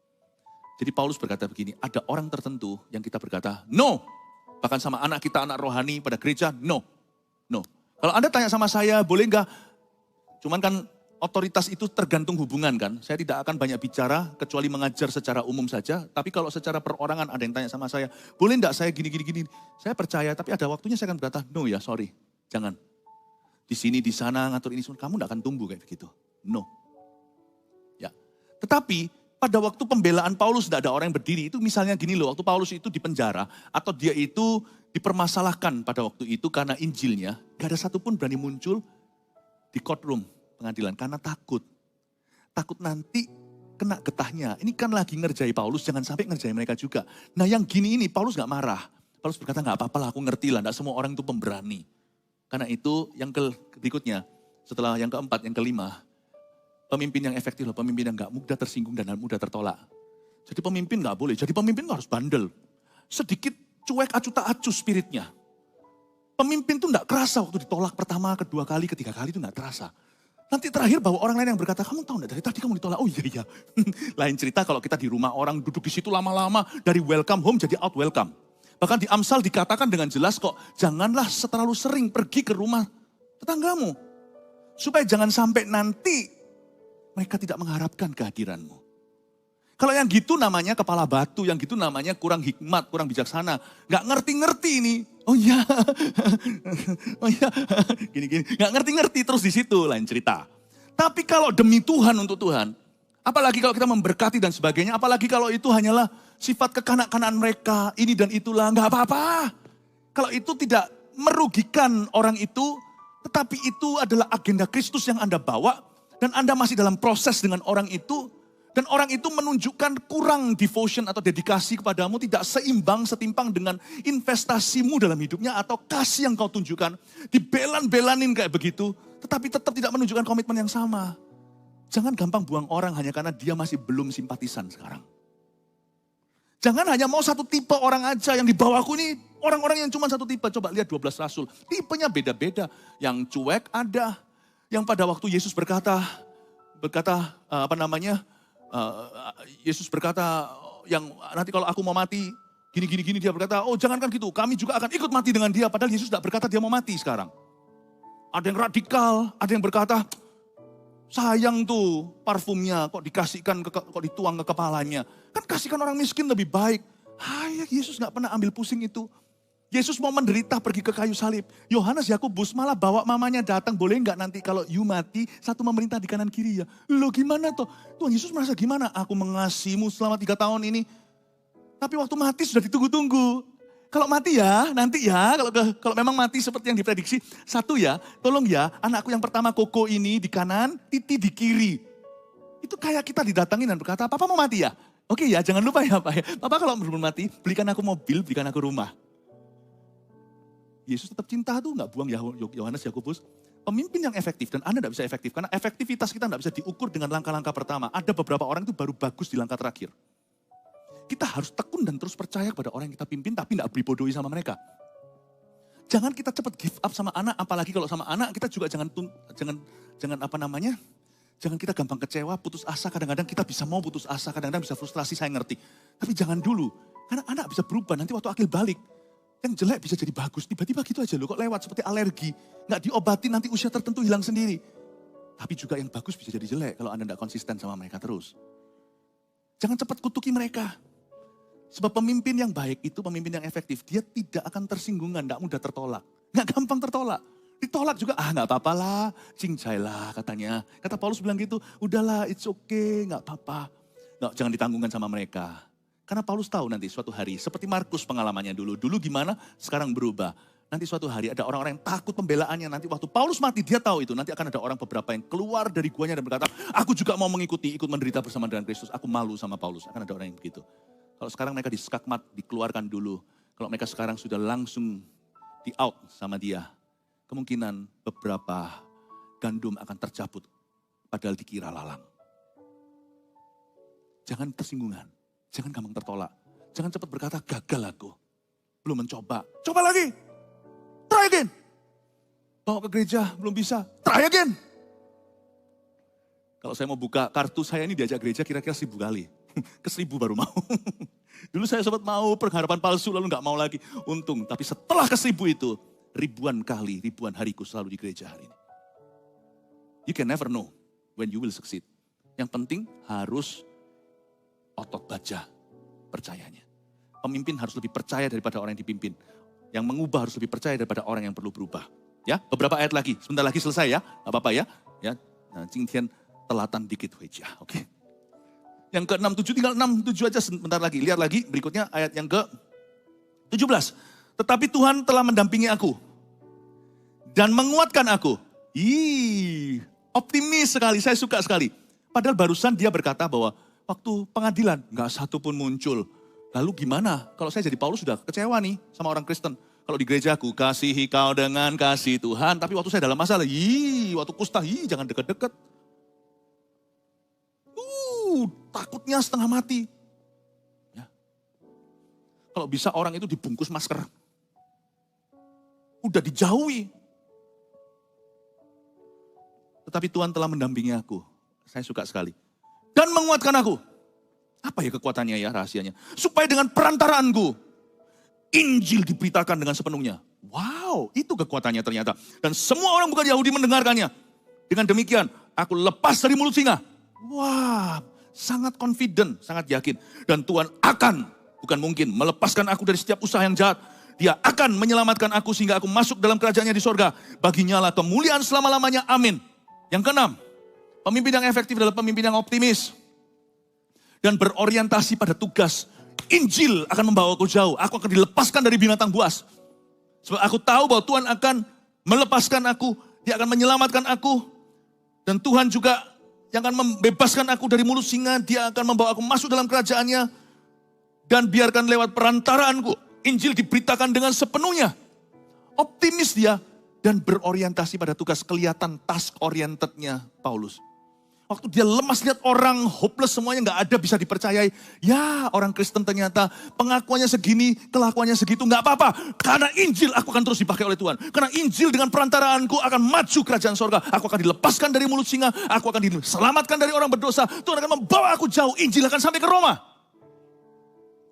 Jadi Paulus berkata begini, ada orang tertentu yang kita berkata, no. Bahkan sama anak kita, anak rohani pada gereja, no. Kalau Anda tanya sama saya, boleh enggak? Cuman kan otoritas itu tergantung hubungan kan. Saya tidak akan banyak bicara kecuali mengajar secara umum saja. Tapi kalau secara perorangan ada yang tanya sama saya, boleh enggak saya gini. Saya percaya tapi ada waktunya saya akan berkata, no ya sorry, jangan. Di sini, di sana, ngatur ini semua, kamu enggak akan tumbuh kayak begitu. No. Ya. Tetapi pada waktu pembelaan Paulus tidak ada orang yang berdiri. Itu misalnya gini loh, waktu Paulus itu di penjara atau dia itu dipermasalahkan pada waktu itu karena Injilnya, gak ada satupun berani muncul di courtroom pengadilan karena takut. Takut nanti kena getahnya. Ini kan lagi ngerjai Paulus, jangan sampai ngerjai mereka juga. Nah yang gini ini Paulus gak marah. Paulus berkata gak apa-apa lah, aku ngerti lah, gak semua orang itu pemberani. Karena itu yang berikutnya, setelah yang keempat, yang kelima, pemimpin yang efektif lah, pemimpin yang gak mudah tersinggung dan mudah tertolak. Jadi pemimpin gak boleh, jadi pemimpin harus bandel. Sedikit cuek acu tak acu spiritnya. Pemimpin tuh gak kerasa waktu ditolak pertama, kedua kali, ketiga kali itu gak terasa. Nanti terakhir bahwa orang lain yang berkata, kamu tahu gak dari tadi kamu ditolak? Oh iya. Lain cerita kalau kita di rumah orang duduk di situ lama-lama, dari welcome home jadi out welcome. Bahkan di Amsal dikatakan dengan jelas kok, janganlah terlalu sering pergi ke rumah tetanggamu. Supaya jangan sampai nanti mereka tidak mengharapkan kehadiranmu. Kalau yang gitu namanya kepala batu, yang gitu namanya kurang hikmat, kurang bijaksana. Gak ngerti-ngerti ini. Oh iya, gini-gini. Gak ngerti-ngerti terus di situ, lain cerita. Tapi kalau demi Tuhan, untuk Tuhan, apalagi kalau kita memberkati dan sebagainya, apalagi kalau itu hanyalah sifat kekanak-kanaan mereka, ini dan itulah, gak apa-apa. Kalau itu tidak merugikan orang itu, tetapi itu adalah agenda Kristus yang Anda bawa, dan Anda masih dalam proses dengan orang itu, dan orang itu menunjukkan kurang devotion atau dedikasi kepadamu, tidak seimbang, setimpang dengan investasimu dalam hidupnya atau kasih yang kau tunjukkan. Dibelan-belanin kayak begitu, tetapi tetap tidak menunjukkan komitmen yang sama. Jangan gampang buang orang hanya karena dia masih belum simpatisan sekarang. Jangan hanya mau satu tipe orang aja yang di bawahku ini, orang-orang yang cuma satu tipe. Coba lihat 12 rasul, tipenya beda-beda. Yang cuek ada, yang pada waktu Yesus berkata Yesus berkata, yang nanti kalau aku mau mati, gini, dia berkata, oh jangankan gitu, kami juga akan ikut mati dengan dia. Padahal Yesus tidak berkata dia mau mati sekarang. Ada yang radikal, ada yang berkata, sayang tuh parfumnya, kok dikasihkan, kok dituang ke kepalanya. Kan kasihkan orang miskin lebih baik. Yesus gak pernah ambil pusing itu. Yesus mau menderita pergi ke kayu salib. Yohanes Yakobus malah bawa mamanya datang. Boleh nggak nanti kalau you mati, satu memerintah di kanan kiri ya. Loh gimana toh? Tuhan Yesus merasa gimana? Aku mengasihimu selama 3 tahun ini. Tapi waktu mati sudah ditunggu-tunggu. Kalau mati ya, nanti ya. Kalau memang mati seperti yang diprediksi. Satu ya, tolong ya, anakku yang pertama Koko ini di kanan, Titi di kiri. Itu kayak kita didatangin dan berkata, Papa mau mati ya? Oke ya, jangan lupa ya Pak ya. Papa kalau belum mati, belikan aku mobil, belikan aku rumah. Yesus tetap cinta tuh, gak buang Yohanes Yakobus. Pemimpin yang efektif, dan Anda gak bisa efektif. Karena efektivitas kita gak bisa diukur dengan langkah-langkah pertama. Ada beberapa orang itu baru bagus di langkah terakhir. Kita harus tekun dan terus percaya kepada orang yang kita pimpin, tapi gak beli-bodohi sama mereka. Jangan kita cepat give up sama anak, apalagi kalau sama anak kita juga jangan kita gampang kecewa, putus asa. Kadang-kadang kita bisa mau putus asa, kadang-kadang bisa frustrasi, saya ngerti. Tapi jangan dulu, karena anak bisa berubah, nanti waktu akil balik. Yang jelek bisa jadi bagus, tiba-tiba gitu aja loh, kok lewat seperti alergi. Nggak diobati nanti usia tertentu hilang sendiri. Tapi juga yang bagus bisa jadi jelek kalau Anda nggak konsisten sama mereka terus. Jangan cepat kutuki mereka. Sebab pemimpin yang baik itu pemimpin yang efektif. Dia tidak akan tersinggungan, nggak mudah tertolak. Nggak gampang tertolak. Ditolak juga, nggak apa-apa lah, cincai lah katanya. Kata Paulus bilang gitu, udahlah it's okay, nggak apa-apa. Nggak, jangan ditanggungkan sama mereka. Karena Paulus tahu nanti suatu hari, seperti Markus pengalamannya dulu. Dulu gimana, sekarang berubah. Nanti suatu hari ada orang-orang yang takut pembelaannya. Nanti waktu Paulus mati, dia tahu itu. Nanti akan ada orang beberapa yang keluar dari guanya dan berkata, aku juga mau ikut menderita bersama dengan Kristus. Aku malu sama Paulus, akan ada orang yang begitu. Kalau sekarang mereka diskakmat, dikeluarkan dulu. Kalau mereka sekarang sudah langsung di out sama dia. Kemungkinan beberapa gandum akan tercabut, padahal dikira lalang. Jangan tersinggungan. Jangan gampang tertolak. Jangan cepat berkata, gagal aku. Belum mencoba. Coba lagi. Try again. Bawa ke gereja, belum bisa. Try again. Kalau saya mau buka kartu saya ini diajak gereja kira-kira 1000 kali. Ke 1000 baru mau. Dulu saya sempat mau pengharapan palsu lalu gak mau lagi. Untung, tapi setelah ke 1000 itu, ribuan hariku selalu di gereja hari ini. You can never know when you will succeed. Yang penting harus otot baja percayanya. Pemimpin harus lebih percaya daripada orang yang dipimpin. Yang mengubah harus lebih percaya daripada orang yang perlu berubah. Ya, beberapa ayat lagi. Sebentar lagi selesai ya. Gak apa-apa ya. Ya, nah, Jingtian telatan dikit aja. Oke. Yang ke-6, 7, tinggal 6, 7 aja sebentar lagi. Lihat lagi berikutnya ayat yang ke-17. Tetapi Tuhan telah mendampingi aku. Dan menguatkan aku. Optimis sekali, saya suka sekali. Padahal barusan dia berkata bahwa waktu pengadilan, gak satu pun muncul. Lalu gimana? Kalau saya jadi Paulus sudah kecewa nih sama orang Kristen. Kalau di gerejaku, kasihi kau dengan kasih Tuhan. Tapi waktu saya dalam masalah, waktu kusta, jangan deket-deket. Takutnya setengah mati. Ya. Kalau bisa orang itu dibungkus masker. Udah dijauhi. Tetapi Tuhan telah mendampingi aku. Saya suka sekali. Dan menguatkan aku. Apa ya kekuatannya ya, rahasianya? Supaya dengan perantaraanku, Injil diberitakan dengan sepenuhnya. Wow, itu kekuatannya ternyata. Dan semua orang bukan Yahudi mendengarkannya. Dengan demikian, aku lepas dari mulut singa. Wah, sangat confident, sangat yakin. Dan Tuhan akan, bukan mungkin, melepaskan aku dari setiap usaha yang jahat. Dia akan menyelamatkan aku sehingga aku masuk dalam kerajaannya di sorga. Baginya lah kemuliaan selama-lamanya. Amin. Yang keenam, pemimpin yang efektif adalah pemimpin yang optimis. Dan berorientasi pada tugas. Injil akan membawa aku jauh. Aku akan dilepaskan dari binatang buas. Sebab aku tahu bahwa Tuhan akan melepaskan aku. Dia akan menyelamatkan aku. Dan Tuhan juga yang akan membebaskan aku dari mulut singa. Dia akan membawa aku masuk dalam kerajaannya. Dan biarkan lewat perantaraanku, Injil diberitakan dengan sepenuhnya. Optimis dia. Dan berorientasi pada tugas, kelihatan task orientednya Paulus. Waktu dia lemas lihat orang hopeless semuanya gak ada bisa dipercayai. Ya orang Kristen ternyata pengakuannya segini, kelakuannya segitu gak apa-apa. Karena Injil aku akan terus dipakai oleh Tuhan. Karena Injil dengan perantaraanku akan maju kerajaan sorga. Aku akan dilepaskan dari mulut singa. Aku akan diselamatkan dari orang berdosa. Tuhan akan membawa aku jauh. Injil akan sampai ke Roma.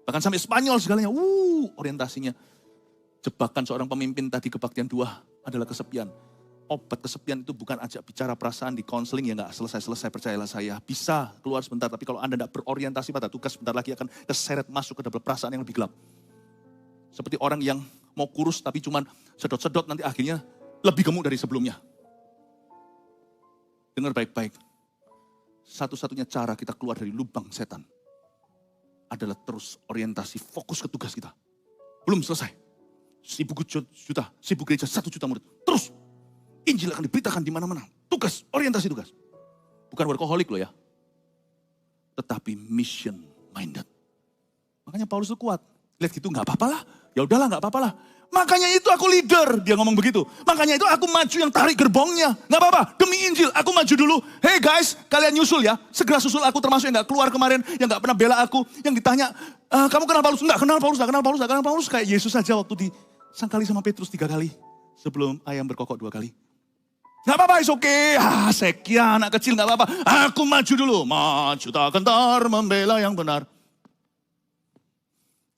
Bahkan sampai Spanyol segalanya. Orientasinya. Jebakan seorang pemimpin tadi kebaktian 2 adalah kesepian. Obat kesepian itu bukan ajak bicara perasaan di konseling ya gak selesai-selesai, percayalah saya. Bisa keluar sebentar, tapi kalau Anda tidak berorientasi pada tugas, sebentar lagi akan keseret masuk ke dalam perasaan yang lebih gelap. Seperti orang yang mau kurus tapi cuman sedot-sedot, nanti akhirnya lebih gemuk dari sebelumnya. Dengar baik-baik. Satu-satunya cara kita keluar dari lubang setan adalah terus orientasi, fokus ke tugas kita. Belum selesai. 1.000 juta, 1.000 gereja, 1 juta murid. Terus, Injil akan diberitakan di mana-mana. Tugas, orientasi tugas. Bukan workaholic loh ya. Tetapi mission minded. Makanya Paulus itu kuat. Lihat gitu, gak apa-apa lah. Ya udahlah, gak apa-apa lah. Makanya itu aku leader, dia ngomong begitu. Makanya itu aku maju yang tarik gerbongnya. Gak apa-apa, demi Injil aku maju dulu. Hey guys, kalian nyusul ya. Segera susul aku, termasuk yang gak keluar kemarin, yang gak pernah bela aku. Yang ditanya, kamu kenal Paulus? Enggak kenal Paulus, gak kenal Paulus, gak kenal Paulus. Kayak Yesus saja waktu disangkali sama Petrus 3 kali. Sebelum ayam berkokok 2 kali. Gak apa-apa, it's okay. Sekian anak kecil, gak apa-apa. Aku maju dulu. Maju tak gentar membela yang benar.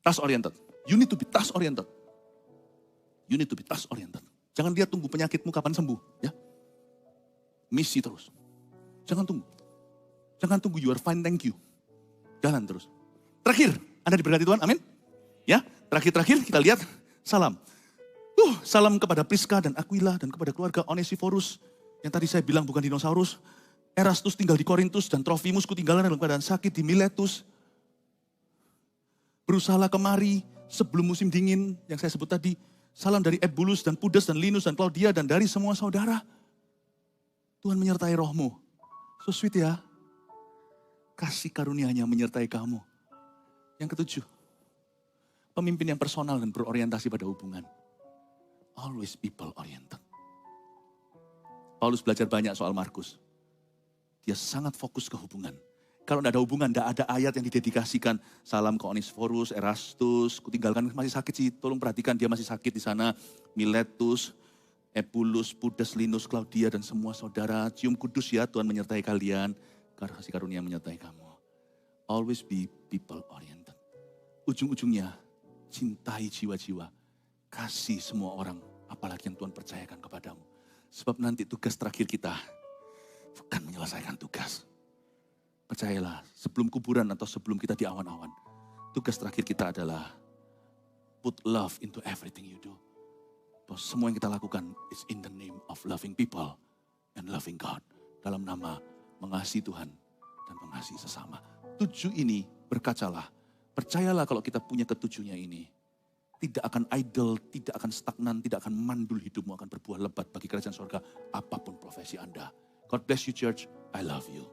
Task oriented. You need to be task oriented. You need to be task oriented. Jangan dia tunggu penyakitmu kapan sembuh. Ya. Misi terus. Jangan tunggu. Jangan tunggu, you are fine, thank you. Jalan terus. Terakhir, Anda diberkati Tuhan, amin. Ya, terakhir kita lihat salam. Salam kepada Priska dan Aquila dan kepada keluarga Onesiphorus. Yang tadi saya bilang bukan dinosaurus. Erastus tinggal di Korintus dan Trofimus kutinggalan dalam keadaan sakit di Miletus. Berusahalah kemari sebelum musim dingin yang saya sebut tadi. Salam dari Ebulus dan Pudes dan Linus dan Claudia dan dari semua saudara. Tuhan menyertai rohmu. So sweet ya. Kasih karunia-Nya menyertai kamu. Yang ketujuh. Pemimpin yang personal dan berorientasi pada hubungan. Always people oriented. Paulus belajar banyak soal Markus. Dia sangat fokus ke hubungan. Kalau tidak ada hubungan, tidak ada ayat yang didedikasikan. Salam ke Onesiphorus, Erastus, kutinggalkan masih sakit sih. Tolong perhatikan dia masih sakit di sana. Miletus, Ebulus, Pudes, Linus, Claudia dan semua saudara. Cium kudus ya, Tuhan menyertai kalian. Kasih karunia menyertai kamu. Always be people oriented. Ujung-ujungnya, cintai jiwa-jiwa. Kasih semua orang, apalagi yang Tuhan percayakan kepadamu. Sebab nanti tugas terakhir kita bukan menyelesaikan tugas. Percayalah, sebelum kuburan atau sebelum kita di awan-awan, tugas terakhir kita adalah put love into everything you do. Bahwa semua yang kita lakukan is in the name of loving people and loving God. Dalam nama mengasihi Tuhan dan mengasihi sesama. 7 ini berkacalah. Percayalah kalau kita punya ketujuhnya ini. Tidak akan idle, tidak akan stagnan, tidak akan mandul hidupmu, akan berbuah lebat bagi kerajaan surga. Apapun profesi Anda. God bless you church, I love you.